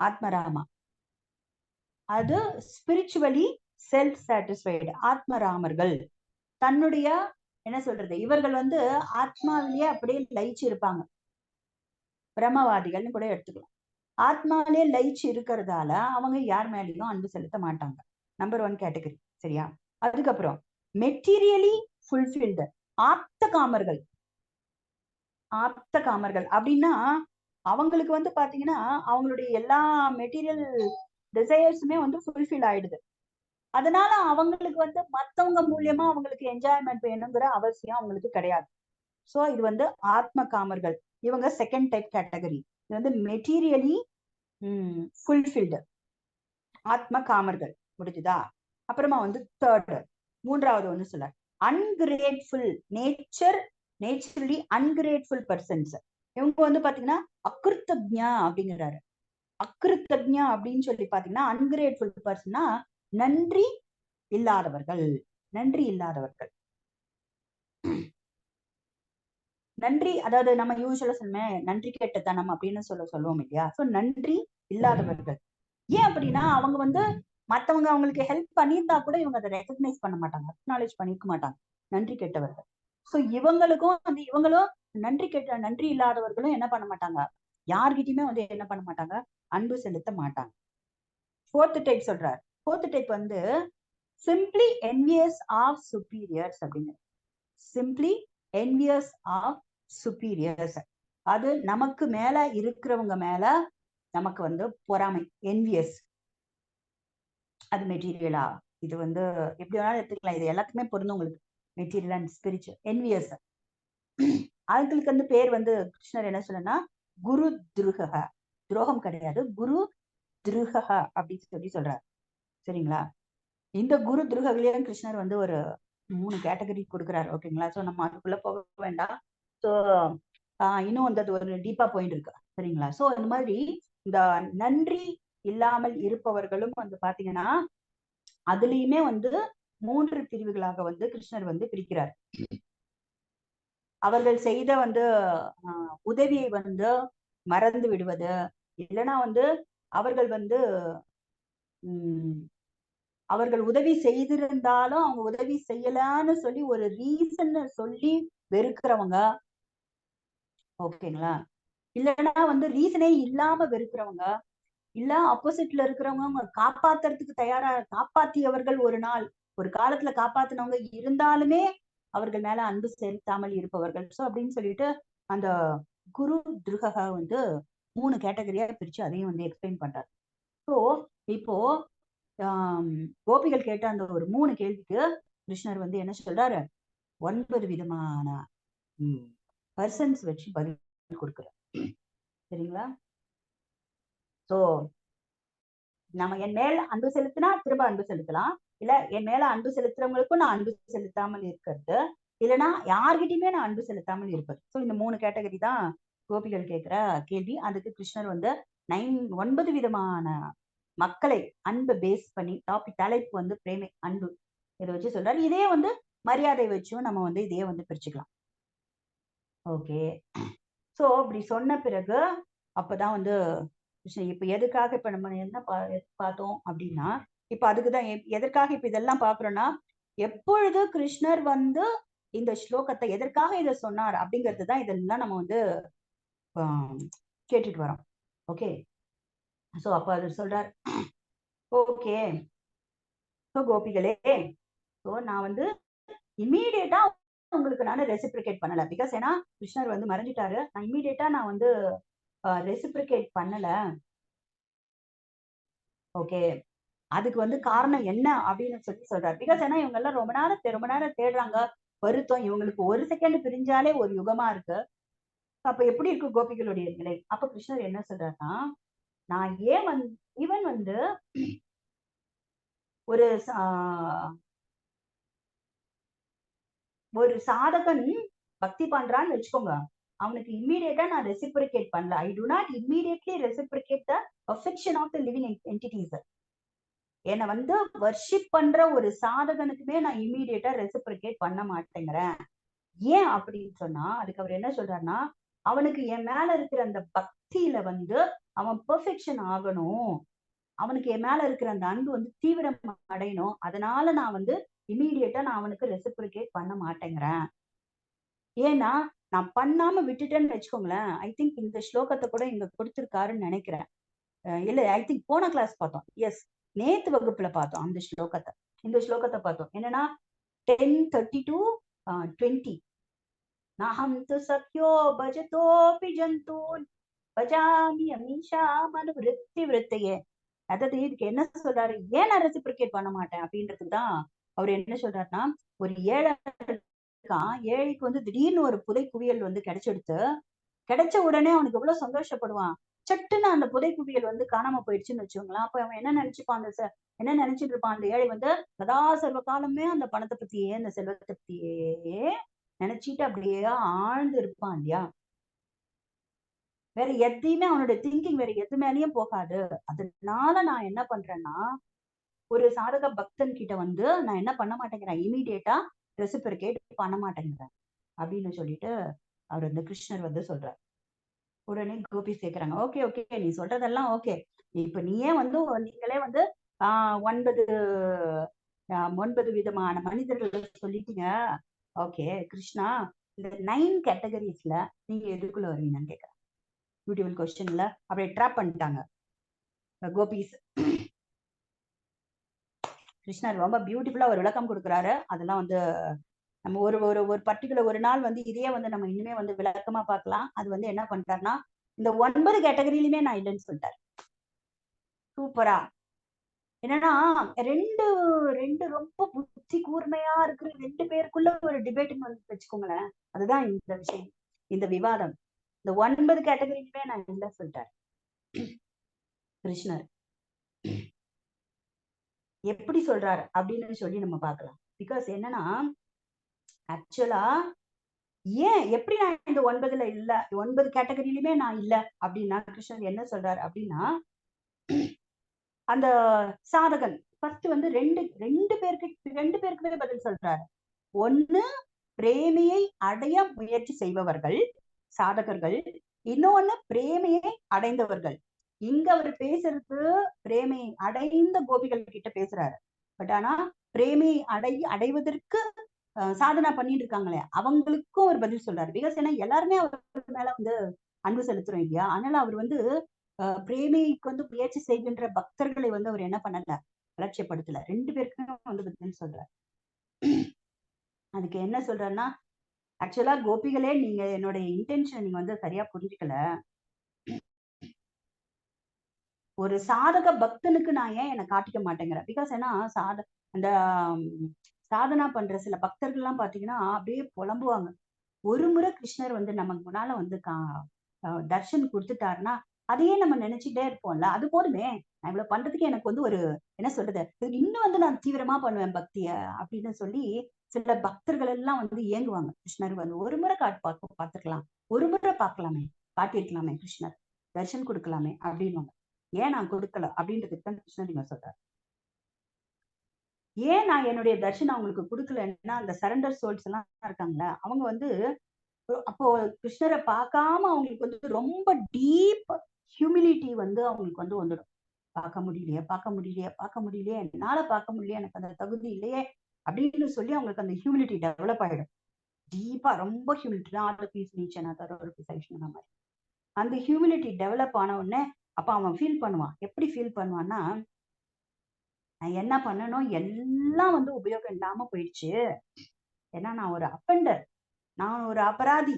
ஆத்மராமா, அது ஸ்பிரிச்சுவலி செல்ஃப் சாட்டிஸ்ஃபைடு ஆத்மராமர்கள். தன்னுடைய என்ன சொல்றது, இவர்கள் வந்து ஆத்மாவிலேயே அப்படியே லயிச்சு இருப்பாங்க. பிரம்மவாதிகள்னு கூட எடுத்துக்கலாம். ஆத்மாவிலேயே லயிச்சு இருக்கிறதால அவங்க யார் மேலேயும் அன்பு செலுத்த மாட்டாங்க. Number 1 category. சரியா, அதுக்கப்புறம் மெட்டீரியலி ஃபுல்ஃபில்டு ஆப்த காமர்கள். அப்படின்னா அவங்களுக்கு வந்து பாத்தீங்கன்னா அவங்களுடைய எல்லா மெட்டீரியல் டிசையர்ஸுமே வந்து ஃபுல்ஃபில் ஆயிடுது. அதனால அவங்களுக்கு வந்து மத்தவங்க மூலியமா அவங்களுக்கு என்ஜாய்மெண்ட் வேணுங்கிற அவசியம் அவங்களுக்கு கிடையாது. சோ இது வந்து ஆத்ம காமர்கள். இவங்க செகண்ட் டைப் கேட்டகரி. இது வந்து மெட்டீரியலி ஃபுல்ஃபில்டு ஆத்ம காமர்கள். முடிஞ்சுதா? அப்புறமா வந்து மூன்றாவது ஒண்ணு சொல்ல அன்கிரேட்ஃபுல் நேச்சுரலி அன்கிரேட்ஃபுல் பர்சன்ஸ். இவங்க வந்து பாத்தீங்கன்னா அகிருத்தஜ்ஞா அப்படிங்கிறாரு. அகிருத்தஜ்ஞா அப்படின்னு சொல்லி பாத்தீங்கன்னா அன்கிரேட்ஃபுல் பர்சன்னா நன்றி இல்லாதவர்கள். நன்றி, அதாவது நம்ம யூஸ்வலா சொல்லுமே நன்றி கெட்டத்தனம் அப்படின்னு சொல்லுவோம் இல்லையா. சோ நன்றி இல்லாதவர்கள். ஏன் அப்படின்னா அவங்க வந்து மத்தவங்க அவங்களுக்கு ஹெல்ப் பண்ணியிருந்தா கூட இவங்க அதை ரெகக்னைஸ் பண்ண மாட்டாங்க, அக்னாலேஜ் பண்ணிக்க மாட்டாங்க, நன்றி கெட்டவர்கள். சோ இவங்களுக்கும் வந்து இவங்களும் நன்றி இல்லாதவர்களும் என்ன பண்ண மாட்டாங்க, யார்கிட்டயுமே வந்து என்ன பண்ண மாட்டாங்க, அன்பு செலுத்த மாட்டாங்க. ஃபோர்த் டைப் சொல்றாரு. ஃபோர்த் டைப் வந்து சிம்பிளி என்வியஸ் ஆஃப் சுப்பீரியர்ஸ் அப்படிங்கிற. சிம்பிளி என்வியஸ் ஆஃப் சுப்பீரியர்ஸ், அது நமக்கு மேல இருக்கிறவங்க மேல நமக்கு வந்து பொறாமை, என்வியஸ். அது மெட்டீரியலா, இது வந்து எப்படி வேணாலும் எடுத்துக்கலாம், இது எல்லாத்துக்குமே பொருந்தும் உங்களுக்கு. Material and spiritual envious. அவங்களுக்கு வந்து பேர் வந்து கிருஷ்ணர் என்ன சொல்லனா குரு துருகக, துரோகம் கிடையாது, குரு துருகக அப்படின்னு சொல்றாரு. சரிங்களா? இந்த குரு துருகங்களையும் கிருஷ்ணர் வந்து ஒரு 3 கேட்டகரி கொடுக்குறாரு. ஓகேங்களா? சோ நம்ம அதுக்குள்ள போக வேண்டாம். ஸோ இன்னும் வந்து அது ஒரு டீப்பா பாயிண்ட் இருக்கு. சரிங்களா? சோ இந்த மாதிரி இந்த நன்றி இல்லாமல் இருப்பவர்களும் வந்து பாத்தீங்கன்னா அதுலயுமே வந்து 3 பிரிவுகளாக வந்து கிருஷ்ணர் வந்து பிரிக்கிறார். அவர்கள் செய்த வந்து உதவியை வந்து மறந்து விடுவது, இல்லைன்னா வந்து அவர்கள் வந்து அவர்கள் உதவி செய்திருந்தாலும் அவங்க உதவி செய்யலான்னு சொல்லி ஒரு ரீசன் சொல்லி வெறுக்கிறவங்க, ஓகேங்களா, இல்லைன்னா வந்து ரீசனே இல்லாம வெறுக்கிறவங்க, இல்ல ஆப்போசிட்ல இருக்கிறவங்க காப்பாத்துறதுக்கு காப்பாத்தியவர்கள் ஒரு நாள் ஒரு காலத்துல காப்பாத்தினவங்க இருந்தாலுமே அவர்கள் மேல அன்பு செலுத்தாமல் இருப்பவர்கள். சோ அப்படின்னு சொல்லிட்டு அந்த குரு துருகக வந்து 3 கேட்டகரியா பிரிச்சு அதையும் வந்து எக்ஸ்பிளைன் பண்றாரு. ஸோ இப்போ கோபிகள் கேட்ட அந்த ஒரு 3 கேள்விக்கு கிருஷ்ணர் வந்து என்ன சொல்றாரு, 9 விதமான பர்சன்ஸ் வச்சு பதில் கொடுக்குறார். சரிங்களா? சோ நம்ம என் மேல அன்பு செலுத்தினா திரும்ப அன்பு செலுத்தலாம், இல்ல என் மேல அன்பு செலுத்துறவங்களுக்கும் நான் அன்பு செலுத்தாமல் இருக்கிறது, இல்லைன்னா யார்கிட்டயுமே நான் அன்பு செலுத்தாமல் இருப்பது. ஸோ இந்த 3 கேட்டகரி தான் கோபிகள் கேட்கிற கேள்வி. அதுக்கு கிருஷ்ணர் வந்து 9 விதமான மக்களை அன்பு பேஸ் பண்ணி தலைப்பு வந்து பிரேமை அன்பு இதை வச்சு சொல்றாரு. இதே வந்து மரியாதை வச்சும் நம்ம வந்து இதையே வந்து பிரிச்சுக்கலாம். ஓகே, சோ இப்படி சொன்ன பிறகு அப்பதான் வந்து இப்ப எதுக்காக இப்ப நம்ம என்ன பார்த்தோம் அப்படின்னா, இப்ப அதுக்குதான் எதற்காக இப்ப இதெல்லாம் பாக்குறோம்னா, எப்பொழுது கிருஷ்ணர் வந்து இந்த ஸ்லோகத்தை எதற்காக இதை சொன்னார் அப்படிங்கிறது தான் இதெல்லாம் நம்ம வந்து கேட்டுட்டு வரோம். ஓகே, சோ அப்ப அது சொல்றார். ஓகே, சோ கோபிகளே, சோ நான் வந்து இம்மீடியட்டா உங்களுக்கு நான் ரெசிப்ரிகேட் பண்ணல, பிகாஸ் ஏன்னா கிருஷ்ணர் வந்து மறைஞ்சிட்டாரு. நான் இம்மீடியட்டா நான் வந்து ரெசிப்ரிகேட் பண்ணல. ஓகே, அதுக்கு வந்து காரணம் என்ன அப்படின்னு சொல்லி சொல்றாரு. பிகாஸ் ஏன்னா இவங்க எல்லாம் ரொம்ப நேரம் தேடுறாங்க, வருத்தம், இவங்களுக்கு ஒரு செகண்ட் பிரிஞ்சாலே ஒரு யுகமா இருக்கு. அப்ப எப்படி இருக்கு கோபிகளுடைய நிலை? அப்ப கிருஷ்ணர் என்ன சொல்றாருன்னா, நான் ஏன் இவன் வந்து ஒரு சாதகன் பக்தி பண்றான்னு வச்சுக்கோங்க, அவனுக்கு இம்மீடியட்டா நான் ரெசிப்ரிகேட் பண்ணல. I do not immediately reciprocate the affection of the living entities. என்னை வந்து வர்ஷிப் பண்ற ஒரு சாதகனுக்குமே நான் இம்மீடியட்டா ரெசிப்ரிகேட் பண்ண மாட்டேங்கிறேன். ஏன் அப்படின்னு சொன்னா, அதுக்கு அவர் என்ன சொல்றாருன்னா, அவனுக்கு என் மேல இருக்கிற அந்த பக்தியில வந்து அவன் பெர்ஃபெக்ஷன் ஆகணும், அவனுக்கு என் மேல இருக்கிற அந்த அன்பு வந்து தீவிரம் அடையணும். அதனால நான் வந்து இம்மீடியட்டா நான் அவனுக்கு ரெசிப்ரிகேட் பண்ண மாட்டேங்கிறேன். ஏன்னா நான் பண்ணாம விட்டுட்டேன்னு வச்சுக்கோங்களேன், ஐ திங்க் இந்த ஸ்லோகத்தை கூட இங்க கொடுத்திருக்காருன்னு நினைக்கிறேன். இல்ல, ஐ திங்க் போன கிளாஸ் பார்த்தோம். எஸ், நேத்து வகுப்புல பார்த்தோம் அந்த ஸ்லோகத்தை. இந்த ஸ்லோகத்தை பார்த்தோம். என்னன்னா 10:32-20 நாஹம் து சக்யோ பஜதோபி ஜந்தூன் பஜாமி அமீஷா மனுவிருத்தி விருத்தையே. அதாவது இதுக்கு என்ன சொல்றாரு, ஏன் நான் ரெசிப்ரிகேட் பண்ண மாட்டேன் அப்படின்றதுக்கு தான் அவர் என்ன சொல்றாருன்னா, ஒரு ஏழைக்கு வந்து திடீர்னு ஒரு புதை குவியல் வந்து கிடைச்ச உடனே அவனுக்கு எவ்வளவு சந்தோஷப்படுவான். சட்டுன்னு அந்த புதை குவியல் வந்து காணாம போயிடுச்சுன்னு வச்சுக்கோங்களேன். அப்ப அவன் என்ன நினைச்சுப்பான், என்ன நினைச்சிட்டு இருப்பான், அந்த ஏழை வந்து சதா சர்வ காலமே அந்த பணத்தை பத்தியே அந்த செல்வத்தை பத்தியே நினைச்சிட்டு அப்படியே ஆழ்ந்து இருப்பான் இல்லையா. வேற எதையுமே அவனுடைய திங்கிங் வேற எது மேலேயும் போகாது. அதனால நான் என்ன பண்றேன்னா, ஒரு சாதக பக்தன் கிட்ட வந்து நான் என்ன பண்ண மாட்டேங்கிறேன், இமீடியட்டா ரெசிப்ரிகேட் பண்ண மாட்டேங்கிறேன் அப்படின்னு சொல்லிட்டு அவர் வந்து கிருஷ்ணர் வந்து சொல்றார். உடனே கோபி கேக்குறாங்க, ஓகே ஓகே, நீ சொல்றதெல்லாம் ஓகே, இப்ப நீயே வந்து நீங்களே வந்து 9 விதமான மனிதர்கள் சொல்லிட்டீங்க. ஓகே கிருஷ்ணா, இந்த 9 கேட்டகரிஸ்ல நீங்க எதுக்குள்ள வருவீங்கன்னு கேக்குறேன். பியூட்டிஃபுல் கொஸ்டின்ல அப்படியே ட்ராப் பண்ணிட்டாங்க கோபிஸ். கிருஷ்ணர் ரொம்ப பியூட்டிஃபுல்லா ஒரு விளக்கம் கொடுக்குறாரு. அதெல்லாம் வந்து நம்ம ஒரு ஒரு ஒரு பர்டிகுலர் ஒரு நாள் வந்து இதையே வந்து நம்ம இனிமே வந்து விளக்கமா பார்க்கலாம். அது வந்து என்ன பண்ணிட்டாருன்னா, இந்த 9 கேட்டகரியிலுமே நான் இல்லைன்னு சொல்லிட்டாரு. சூப்பரா. என்னன்னா ரெண்டு ரெண்டு ரொம்ப புத்தி கூர்மையா இருக்கிற 2 பேருக்குள்ள ஒரு டிபேட்னு வந்து வச்சுக்கோங்களேன். அதுதான் இந்த விஷயம், இந்த விவாதம். இந்த 9 கேட்டகரியிலுமே நான் இல்ல சொல்லிட்டாரு கிருஷ்ணர். எப்படி சொல்றாரு அப்படின்னு சொல்லி நம்ம பார்க்கலாம். பிகாஸ் என்னன்னா, ஆக்சுவலா ஏன் எப்படி நான் இந்த 9ல இல்ல, 9 கேட்டகரியிலுமே நான் இல்ல அப்படின்னா கிருஷ்ணர் என்ன சொல்றாரு அப்படின்னா, அந்த சாதகன் ஃபர்ஸ்ட் வந்து ரெண்டு பேருக்குமே பதில் சொல்றாரு. ஒண்ணு பிரேமையை அடைய முயற்சி செய்பவர்கள் சாதகர்கள், இன்னொன்னு பிரேமையை அடைந்தவர்கள். இங்க அவர் பேசுறது பிரேமை அடைந்த கோபிகள் கிட்ட பேசுறாரு. பட் ஆனா பிரேமை அடைவதற்கு சாதனா பண்ணிட்டு இருக்காங்களே அவங்களுக்கும் ஒரு பதில் சொல்றாரு. பிகாஸ் ஏன்னா எல்லாருமே அவர் மேல வந்து அன்பு செலுத்துறோம் இல்லையா? அதனால அவர் வந்து பிரேமைக்கு வந்து முயற்சி செய்கின்ற பக்தர்களை வந்து அவர் என்ன பண்ணல, அலட்சியப்படுத்தல. 2 பேருக்குமே வந்து பதில் சொல்றாரு. அதுக்கு என்ன சொல்றாருன்னா, ஆக்சுவலா கோபிகளே நீங்க என்னுடைய இன்டென்ஷன் நீங்க வந்து சரியா புரிஞ்சுக்கல. ஒரு சாதக பக்தனுக்கு நான் ஏன் என்னை காட்டிக்க மாட்டேங்கிறேன். பிகாஸ் ஏன்னா அந்த சாதனா பண்ற சில பக்தர்கள் எல்லாம் பாத்தீங்கன்னா அப்படியே புலம்புவாங்க. ஒரு முறை கிருஷ்ணர் வந்து நமக்கு முன்னால வந்து தர்ஷன் கொடுத்துட்டாருன்னா அதையே நம்ம நினைச்சுட்டே இருப்போம்ல. அது போதுமே, நான் இவ்வளவு பண்றதுக்கு எனக்கு வந்து ஒரு என்ன சொல்றது, இன்னும் வந்து நான் தீவிரமா பண்ணுவேன் பக்திய அப்படின்னு சொல்லி சில பக்தர்கள் எல்லாம் வந்து ஏங்குவாங்க. கிருஷ்ணர் வந்து ஒரு முறை பார்த்துக்கலாம், ஒரு முறை பார்க்கலாமே, காட்டியிருக்கலாமே கிருஷ்ணர், தர்ஷன் கொடுக்கலாமே அப்படின்னு. ஏன் நான் கொடுக்கல அப்படின்றதுக்கு தான் கிருஷ்ணர் நீங்க சொல்றாரு. ஏன் நான் என்னுடைய தர்ஷனம் அவங்களுக்கு கொடுக்கலன்னா, அந்த சரண்டர் சோல்ஸ் எல்லாம் இருக்காங்களா அவங்க வந்து அப்போ கிருஷ்ணரை பார்க்காம அவங்களுக்கு வந்து ரொம்ப டீப் ஹியூமிலிட்டி வந்து அவங்களுக்கு வந்து வந்துடும். பார்க்க முடியலையே, பார்க்க முடியலையே, பார்க்க முடியலையே, என்னால பார்க்க முடியலையே, எனக்கு அந்த தகுதி இல்லையே அப்படின்னு சொல்லி அவங்களுக்கு அந்த ஹியூமிலிட்டி டெவலப் ஆயிடும். டீப்பா ரொம்ப ஹியூமிலிட்டி தான் ஆறு பீஸ் நீச்சனா தர ஒரு பீஸ் ஆயிடுச்சுன்னா மாதிரி அந்த ஹியூமிலிட்டி டெவலப் ஆன உடனே அப்ப அவன் ஃபீல் பண்ணுவான். எப்படி ஃபீல் பண்ணுவான்னா, நான் என்ன பண்ணணும் எல்லாம் வந்து உபயோகம் இல்லாம போயிடுச்சு. ஏன்னா நான் ஒரு அஃபெண்டர், நான் ஒரு அபராதி.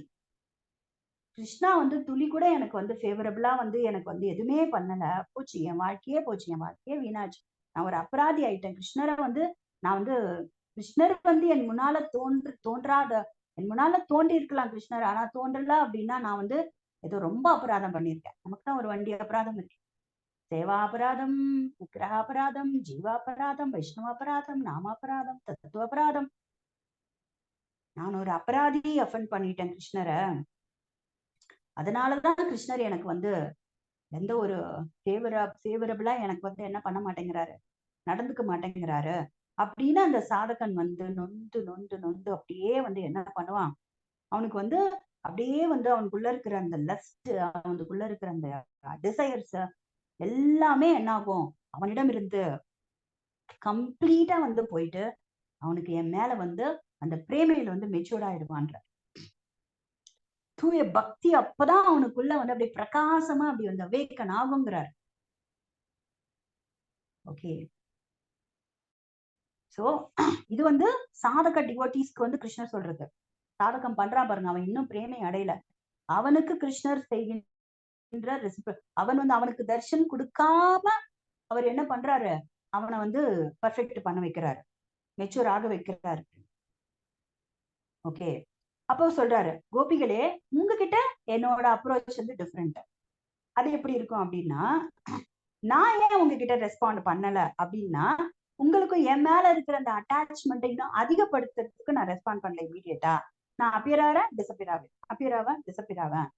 கிருஷ்ணா வந்து துளி கூட எனக்கு வந்து ஃபேவரபிளா வந்து எனக்கு வந்து எதுவுமே பண்ணல. போச்சு என் வாழ்க்கையே போச்சு, என் வாழ்க்கையே வீணாச்சு. நான் ஒரு அபராதி ஆயிட்டேன். கிருஷ்ணரை வந்து நான் வந்து கிருஷ்ணர் வந்து என் முன்னால தோன்றாத என் முன்னால தோன்றி இருக்கலாம் கிருஷ்ணர். ஆனா தோன்றல அப்படின்னா நான் வந்து ஏதோ ரொம்ப அபராதம் பண்ணியிருக்கேன். நமக்கு தான் ஒரு வண்டி அபராதம் இருக்கு. சேவாபராதம், விக்கிரகாபராதம், ஜீவாபராதம், வைஷ்ணவாபராதம், நாமாபராதம், தத்துவாபராதம். நான் ஒரு அபராதி அஃபெண்ட் பண்ணிட்டேன் கிருஷ்ணரை. அதனாலதான் கிருஷ்ணர் எனக்கு வந்து எந்த ஒரு ஃபேவரபிளா எனக்கு வந்து என்ன பண்ண மாட்டேங்கிறாரு, நடந்துக்க மாட்டேங்கிறாரு அப்படின்னு அந்த சாதகன் வந்து நொந்து நொந்து நொந்து அப்படியே வந்து என்ன பண்ணுவான், அவனுக்கு வந்து அப்படியே வந்து அவனுக்குள்ள இருக்கிற அந்த லஸ்ட், அவனுக்குள்ள இருக்கிற அந்த டிசையர்ஸ் எல்லாமே என்ன ஆகும், அவனிடம் இருந்து கம்ப்ளீட்டா வந்து போயிட்டு அவனுக்கு என் மேல வந்து அந்த பிரேமையில வந்து மெச்சூர்ட் ஆயிடுவான்ற தூய பக்தி அப்பதான் அவனுக்குள்ள வந்து அப்படியே பிரகாசமா அப்படி வந்து அவேக்கன் ஆகுங்கிறார். ஓகே, சோ இது வந்து சாதக டிவோட்டீஸ்க்கு வந்து கிருஷ்ணர் சொல்றது. சாதகம் பண்றா பாருங்க, அவன் இன்னும் பிரேமை அடையல, அவனுக்கு கிருஷ்ணர் செய்கின்ற அவன் வந்து அவனுக்கு தர்ஷன் கொடுக்காம அவர் என்ன பண்றாரு, அவனை வந்து பர்ஃபெக்ட் பண்ண வைக்கிறாரு, மெச்சூர் ஆக வைக்கிறாரு. ஓகே, அப்போ சொல்றாரு, கோபிகளே உங்ககிட்ட என்னோட அப்ரோச் வந்து டிஃப்ரெண்ட். அது எப்படி இருக்கும் அப்படின்னா, நான் ஏன் உங்ககிட்ட ரெஸ்பாண்ட் பண்ணல அப்படின்னா, உங்களுக்கு என் மேல இருக்கிற அந்த அட்டாச்மெண்ட்டை இன்னும் அதிகப்படுத்துறதுக்கு நான் ரெஸ்பாண்ட் பண்ணல இமீடியட்டா. நான் அப்பியர் ஆறேன், டிசப்பியர் ஆவேன், அப்பியர் ஆவேன், டிசப்பியர் ஆவேன்.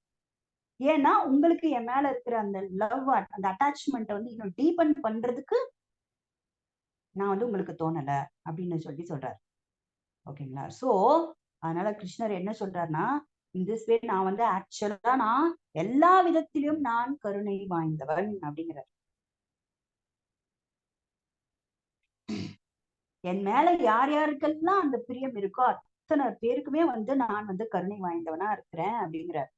ஏன்னா உங்களுக்கு என் மேல இருக்கிற அந்த லவ், அந்த அட்டாச்மெண்ட்டை வந்து இன்னும் டீபன் பண்றதுக்கு நான் வந்து உங்களுக்கு தோணல அப்படின்னு சொல்றாரு. ஓகேங்களா? சோ அதனால கிருஷ்ணர் என்ன சொல்றாருன்னா, இந்த வே நான் வந்து ஆக்சுவலா நான் எல்லா விதத்திலும் நான் கருணை வாய்ந்தவன் அப்படிங்கிறார். என் மேல யார் யாருக்கெல்லாம் அந்த பிரியம் இருக்கோ அத்தனை பேருக்குமே வந்து நான் வந்து கருணை வாய்ந்தவனா இருக்கிறேன் அப்படிங்கிறார்.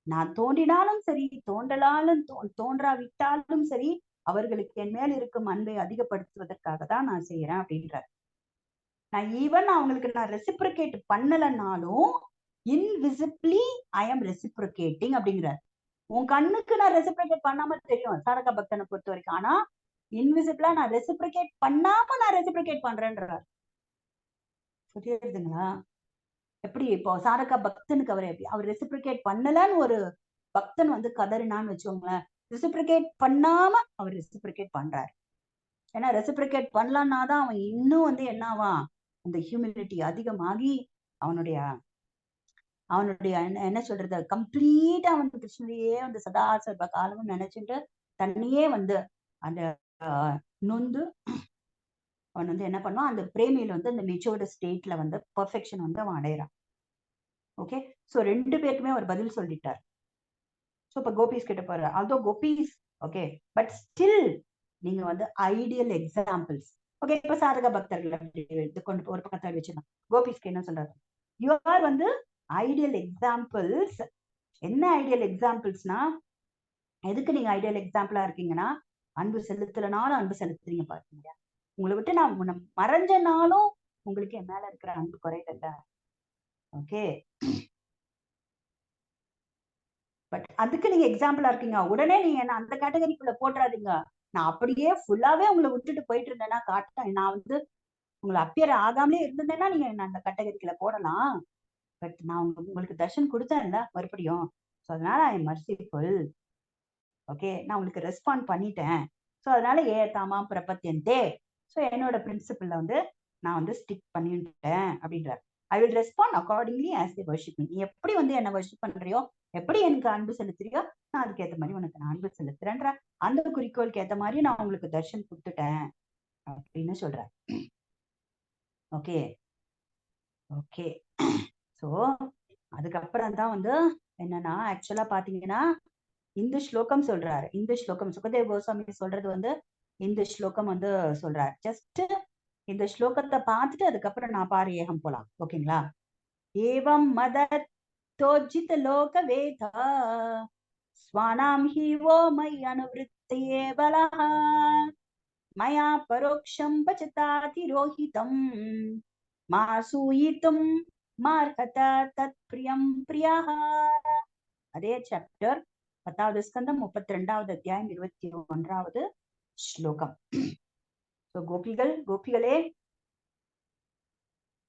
நான் தோன்றினாலும் சரி, தோன்றாவிட்டாலும் சரி, அவர்களுக்கு என் மேல் இருக்கும் அன்பை அதிகப்படுத்துவதற்காக தான் நான் செய்யறேன் அப்படின்றார். நான் ஈவன் அவங்களுக்கு நான் ரெசிப்ரிகேட் பண்ணலனாலும் இன்விசிபிளி ஐ எம் ரெசிப்ரிகேட்டிங் அப்படிங்கிறார். உன் கண்ணுக்கு நான் ரெசிப்ரிகேட் பண்ணாம தெரியும் சாதக பக்தனை பொறுத்த வரைக்கும், ஆனா இன்விசிபிளா நான் ரெசிப்ரிகேட் பண்ணாம நான் ரெசிப்ரிகேட் பண்றேன்றார். புரியுதுங்களா? எப்படி இப்போ சாதக பக்தனுக்கு அவர் ரெசிப்ரிகேட் பண்ணலன்னு ஒரு பக்தன் வந்து கதறினான்னு வச்சுக்கோங்களேன், ரெசிப்ரிகேட் பண்ணாம அவர் ரெசிப்ரிகேட் பண்றாரு. ஏன்னா ரெசிப்ரிகேட் பண்ணலன்னாதான் அவன் இன்னும் வந்து என்னவான், அந்த ஹியூமிலிட்டி அதிகமாகி அவனுடைய என்ன சொல்றது, கம்ப்ளீட்டா வந்து கிருஷ்ணரையே வந்து சதா சர்வ காலமும் நினைச்சுட்டு தன்னையே வந்து அந்த நொந்து அவன் வந்து என்ன பண்ணுவான், அந்த பிரேமியில வந்து அந்த மெச்சூர்டு ஸ்டேட்ல வந்து பெர்ஃபெக்ஷன் வந்து அவன் அடையிறான். ஓகே, சோ 2 பேருக்குமே அவர் பதில் சொல்லிட்டார். சோ இப்ப கோபிஸ் கிட்ட போற, அதோ கோபிஸ் ஓகே, பட் ஸ்டில் நீங்க வந்து ஐடியல் எக்ஸாம்பிள்ஸ். ஓகே, இப்ப சாதக பக்தர்கள் இது கொண்டு ஒரு பக்கத்துல வச்சிருந்தோம். கோபிஸ்க்கு என்ன சொல்றாரு? யூ ஆர் வந்து ஐடியல் எக்ஸாம்பிள்ஸ். என்ன ஐடியல் எக்ஸாம்பிள்ஸ்னா, எதுக்கு நீங்க ஐடியல் எக்ஸாம்பிளா இருக்கீங்கன்னா, அன்பு செலுத்தலனாலும் அன்பு செலுத்துறீங்க பாத்தீங்க. உங்களை விட்டு நான் மறைஞ்சனாலும் உங்களுக்கு என் மேல இருக்கிற அன்பு குறையல. ஓகே, பட் அதுக்கு நீங்க எக்ஸாம்பிளா இருக்கீங்க. உடனே நீங்க என்ன அந்த கேட்டகரிக்குள்ள போட்டுறாதீங்க. நான் அப்படியே ஃபுல்லாவே உங்களை விட்டுட்டு போயிட்டு இருந்தேன்னா காட்டேன், நான் வந்து உங்களை அப்பியர் ஆகாமலே இருந்திருந்தேன்னா நீங்க என்ன அந்த கேட்டகரிக்குள்ள போடலாம். பட் நான் உங்களுக்கு தர்ஷன் கொடுத்தேன்ல மறுபடியும். ஸோ அதனால ஐ எம் மர்சிஃபுல். ஓகே, நான் உங்களுக்கு ரெஸ்பாண்ட் பண்ணிட்டேன். ஸோ அதனால தாமா பிரபத்தியந்தே. ஸோ என்னோட பிரின்சிபிள்ல வந்து நான் வந்து ஸ்டிக் பண்ணிட்டேன் அப்படின்றார். I will respond accordingly as the worship. நீ எப்படி வந்து என்ன வர்ஷிப் பண்றியோ, எப்படி எனக்கு அன்பு செலுத்துறியோ, நான் அதுக்கு ஏற்ற மாதிரி உனக்கு நான் அன்பு செலுத்துறேன்ற அந்த குறிக்கோளுக்கு ஏற்ற மாதிரி நான் உங்களுக்கு தர்ஷன் கொடுத்துட்டேன் அப்படின்னு சொல்றேன். ஓகே ஓகே, ஸோ அதுக்கப்புறம் தான் வந்து என்னன்னா, ஆக்சுவலா பாத்தீங்கன்னா இந்த ஸ்லோகம் சொல்றாரு. இந்த ஸ்லோகம் சுகதேவ கோஸ்வாமி சொல்றது வந்து இந்த ஸ்லோகம் வந்து சொல்றாரு. ஜஸ்ட் இந்த ஸ்லோகத்தை பார்த்துட்டு அதுக்கப்புறம் நான் பாரு ஏகம் போலாம். ஓகேங்களா? ஏவம் மதத்தோஜித லோக வேதா ஸ்வானாம் ஹீவோ மை அனுவிருத்தயே பலஹ மயா பரோக்ஷம் பச்சதாதிரோஹிதம் மாசூயித்தும் மார்ஹத தத் பிரியம் பிரியாஹ. அதே சாப்டர் 10வது ஸ்கந்தம் 32வது அத்தியாயம் 21வது ஸ்லோகம். கோபிகளே,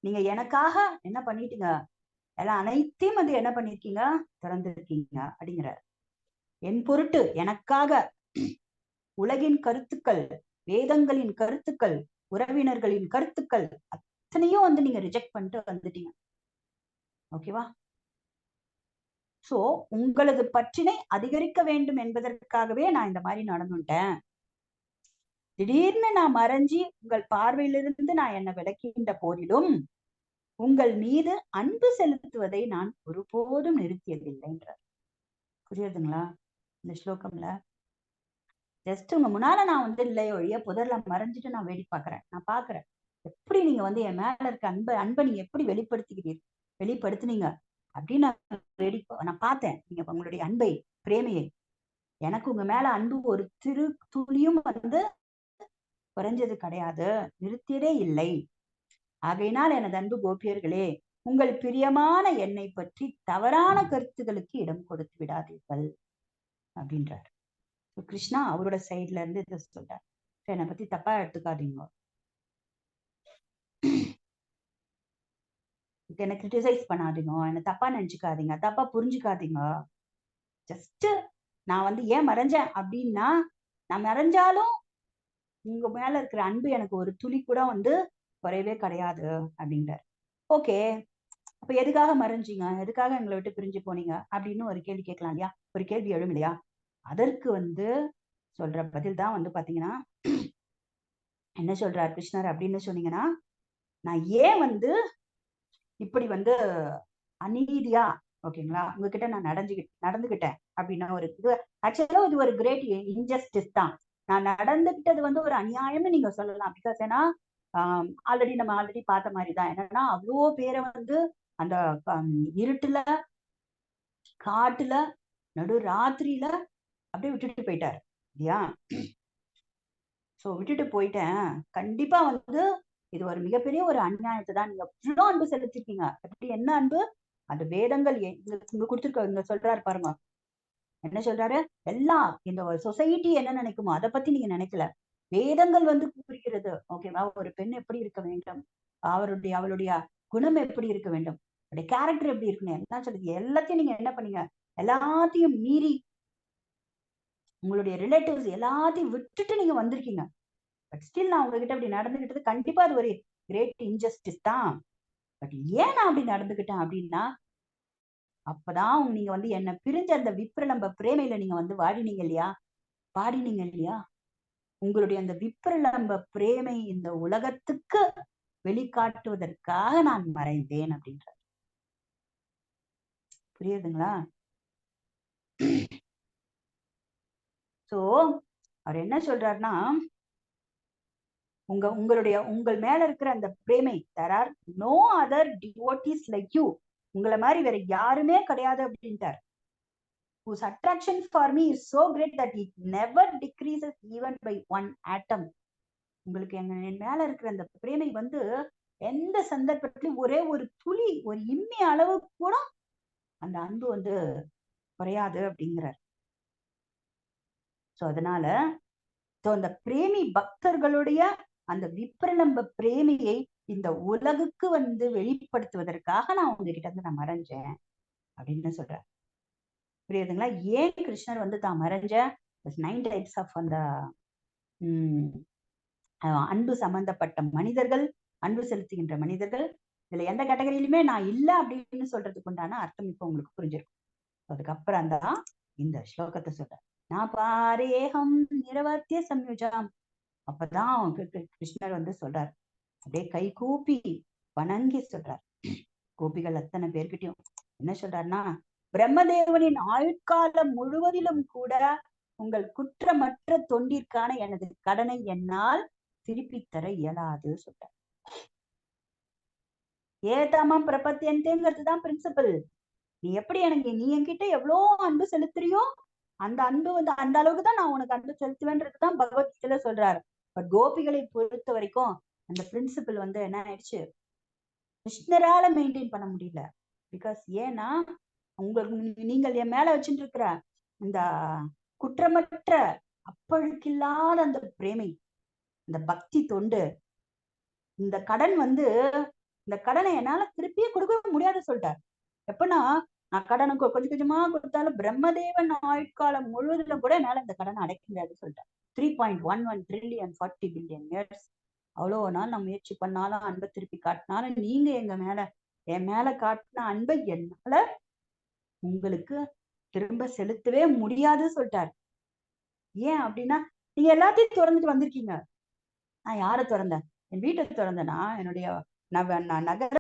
நீங்க எனக்காக என்ன பண்ணிட்டீங்க? எல்லாம் அனைத்தையும் வந்து என்ன பண்ணிருக்கீங்க? திறந்திருக்கீங்க அப்படிங்கிறார். என் பொருட்டு எனக்காக உலகின் கருத்துக்கள், வேதங்களின் கருத்துக்கள், உறவினர்களின் கருத்துக்கள் அத்தனையும் வந்து நீங்க ரிஜெக்ட் பண்ணிட்டு வந்துட்டீங்க. ஓகேவா? சோ உங்களது பற்றினை அதிகரிக்க வேண்டும் என்பதற்காகவே நான் இந்த மாதிரி நடந்துட்டேன். திடீர்னு நான் மறைஞ்சி உங்கள் பார்வையிலிருந்து நான் என்ன விளக்கின்ற போதிலும் உங்கள் மீது அன்பு செலுத்துவதை நான் ஒருபோதும் நிறுத்தியதில்லைன்றார். புரியுதுங்களா இந்த ஸ்லோகம்ல? ஜஸ்ட் உங்க முன்னால நான் வந்து இல்லையோ ஒழிய புதர்ல மறைஞ்சிட்டு நான் வேடி பாக்குறேன். நான் பாக்குறேன் எப்படி நீங்க வந்து என் மேல இருக்க அன்பை நீங்க எப்படி வெளிப்படுத்துனீங்க அப்படின்னு நான் பார்த்தேன். நீங்க உங்களுடைய அன்பை, பிரேமையை. எனக்கு உங்க மேல அன்பு ஒரு திரு துளியும் வந்து குறைஞ்சது கிடையாது, நிறுத்தியதே இல்லை. ஆகையினால் எனது அன்பு கோபியர்களே, உங்கள் பிரியமான என்னை பற்றி தவறான கருத்துகளுக்கு இடம் கொடுத்து விடாதீர்கள் அப்படின்றார். கிருஷ்ணா அவரோட சைட்ல இருந்து இதை சொல்றார். என்னை பத்தி தப்பா எடுத்துக்காதீங்க, என்ன கிரிட்டிசைஸ் பண்ணாதீங்க, என்ன தப்பா நினைச்சுக்காதீங்க, தப்பா புரிஞ்சுக்காதீங்க. ஜஸ்ட் நான் வந்து ஏன் மறைஞ்சேன் அப்படின்னா, நான் மறைஞ்சாலும் உங்க மேல இருக்கிற அன்பு எனக்கு ஒரு துளி கூட வந்து குறையவே கிடையாது அப்படின்றார். ஓகே, அப்ப எதுக்காக மறைஞ்சீங்க? எதுக்காக எங்களை விட்டு பிரிஞ்சு போனீங்க அப்படின்னு ஒரு கேள்வி கேட்கலாம் இல்லையா? ஒரு கேள்வி எழும் இல்லையா? அதற்கு வந்து சொல்ற பதில் தான் வந்து பாத்தீங்கன்னா என்ன சொல்றார் கிருஷ்ணர் அப்படின்னு சொன்னீங்கன்னா, நான் ஏன் வந்து இப்படி வந்து அநீதியா, ஓகேங்களா, உங்ககிட்ட நான் நடந்துகிட்டேன் அப்படின்னா ஒரு இது ஆக்சுவலா இது ஒரு கிரேட் இன்ஜஸ்டிஸ் தான். நான் நடந்துகிட்டது வந்து ஒரு அநியாயம்னு நீங்க சொல்லலாம். பிகாஸ் ஏன்னா நம்ம ஆல்ரெடி பார்த்த மாதிரிதான். என்னன்னா அவ்வளோ பேரை வந்து அந்த இருட்டுல, காட்டுல, நடு ராத்திரியில அப்படியே விட்டுட்டு போயிட்டாரு இல்லையா? சோ விட்டுட்டு போயிட்டேன். கண்டிப்பா வந்து இது ஒரு மிகப்பெரிய ஒரு அநியாயத்தை தான். நீங்க எவ்வளவு அன்பு செலுத்திருக்கீங்க. எப்படி என்ன அன்பு? அந்த வேதங்கள் இங்க கொடுத்துருக்க, இங்க சொல்றாரு பாருங்க. என்ன சொல்றாரு? எல்லாம் இந்த சொசைட்டி என்ன நினைக்குமோ அதை பத்தி நீங்க நினைக்கல. வேதங்கள் வந்து கூறுகிறது. ஓகேவா? ஒரு பெண் எப்படி இருக்க வேண்டும், அவளுடைய குணம் எப்படி இருக்க வேண்டும், அவருடைய கேரக்டர் எப்படி இருக்கணும், எல்லாம் சொல்லுது. எல்லாத்தையும் நீங்க என்ன பண்ணீங்க? எல்லாத்தையும் மீறி உங்களுடைய ரிலேட்டிவ்ஸ் எல்லாத்தையும் விட்டுட்டு நீங்க வந்திருக்கீங்க. பட் ஸ்டில் நான் உங்ககிட்ட அப்படி நடந்துகிட்டது கண்டிப்பா அது ஒரு கிரேட் இன்ஜஸ்டிஸ் தான். பட் ஏன் நான் அப்படி நடந்துகிட்டேன் அப்படின்னா, அப்பதான் நீங்க வந்து என்ன பிரிஞ்ச அந்த விப்ரலம்ப பிரேமையில நீங்க வந்து பாடினீங்க இல்லையா? உங்களுடைய அந்த விப்ரலம்ப பிரேமை இந்த உலகத்துக்கு வெளிக்காட்டுவதற்காக நான் மறைந்தேன் அப்படின்ற. புரியுதுங்களா? சோ அவர் என்ன சொல்றாருன்னா, உங்கள் மேல இருக்கிற அந்த பிரேமை, there are no other devotees like you, உங்களை மாதிரி வேற யாருமே கிடையாது அப்படின்ட்டார். whose attraction for me is so great that it never decreases even by one atom. உங்களுக்கு என் மேல இருக்கிற அந்த பிரேமை வந்து எந்த சந்தர்ப்பத்திலும் ஒரே ஒரு துளி, ஒரு இம்மி அளவு கூட அந்த அன்பு வந்து குறையாது அப்படிங்கிறார். சோ அதனால அந்த பிரேமி பக்தர்களுடைய அந்த விப்ரலம்ப பிரேமியை இந்த உலகுக்கு வந்து வெளிப்படுத்துவதற்காக நான் உங்ககிட்ட இருந்து நான் மறைஞ்சேன் அப்படின்னு சொல்றேன். புரியுதுங்களா? ஏன் கிருஷ்ணர் வந்து தான் மறைஞ்ச 9 டைப்ஸ் ஆஃப் அந்த அன்பு சம்பந்தப்பட்ட மனிதர்கள், அன்பு செலுத்துகின்ற மனிதர்கள், இதுல எந்த கேட்டகரியிலுமே நான் இல்லை அப்படின்னு சொல்றதுக்கு உண்டான அர்த்தம் இப்ப உங்களுக்கு புரிஞ்சிருக்கும். அதுக்கப்புறம் தான் இந்த ஸ்லோகத்தை சொல்றேன். நான் பாரேகம் நிரவத்திய சம்யுஜாம். அப்பதான் கிருஷ்ணர் வந்து சொல்றார், அப்படியே கை கூப்பி வணங்கி சொல்றார் கோபிகள் அத்தனை பேர்கிட்டயும். என்ன சொல்றாருன்னா, பிரம்மதேவனின் ஆயுட்காலம் முழுவதிலும் கூட உங்கள் குற்றமற்ற தொண்டிற்கான எனது கடனை என்னால் திருப்பி தர இயலாது சொல்றார். ஏதாமம் பிரபத்தியந்தேங்கிறதுதான் பிரின்சிபல். நீ எப்படி எனக்கு, நீ என்கிட்ட எவ்வளவு அன்பு செலுத்துறியோ அந்த அன்பு வந்து அந்த அளவுக்கு தான் நான் உனக்கு அன்பு செலுத்துவேன்றதுதான் பகவத்கீதையில சொல்றாரு. பட் கோபிகளை பொறுத்த வரைக்கும் அந்த பிரின்சிபல் வந்து என்ன ஆயிடுச்சு, கிருஷ்ணரால மெயின்டைன் பண்ண முடியல. பிகாஸ் ஏன்னா உங்களுக்கு நீங்கள் என் மேல வச்சுட்டு இருக்கிற இந்த குற்றமற்ற அப்பழுக்கில்லாத அந்த பிரேமை, இந்த பக்தி தொண்டு, இந்த கடன் வந்து, இந்த கடனை என்னால திருப்பியே கொடுக்க முடியாது சொல்லிட்டார். எப்பன்னா நான் கடனை கொஞ்சம் கொஞ்சமா கொடுத்தாலும் பிரம்மதேவன் ஆயுட்காலம் முழுவதிலும் கூட என்னால இந்த கடனை அடைக்க முடியாது சொல்லிட்டார். 3.11 trillion 40 billion years. அவ்வளவு நாள் நான் முயற்சி பண்ணாலும் அன்பை திருப்பி காட்டினாலும் நீங்க என் மேல காட்டின அன்பை என்னால உங்களுக்கு திரும்ப செலுத்தவே முடியாது சொல்லிட்டாரு. ஏன் அப்படின்னா, நீங்க எல்லாத்தையும் திறந்துட்டு வந்திருக்கீங்க. நான் யாரை திறந்தேன்? என் வீட்டை திறந்தேனா? என்னுடைய நகர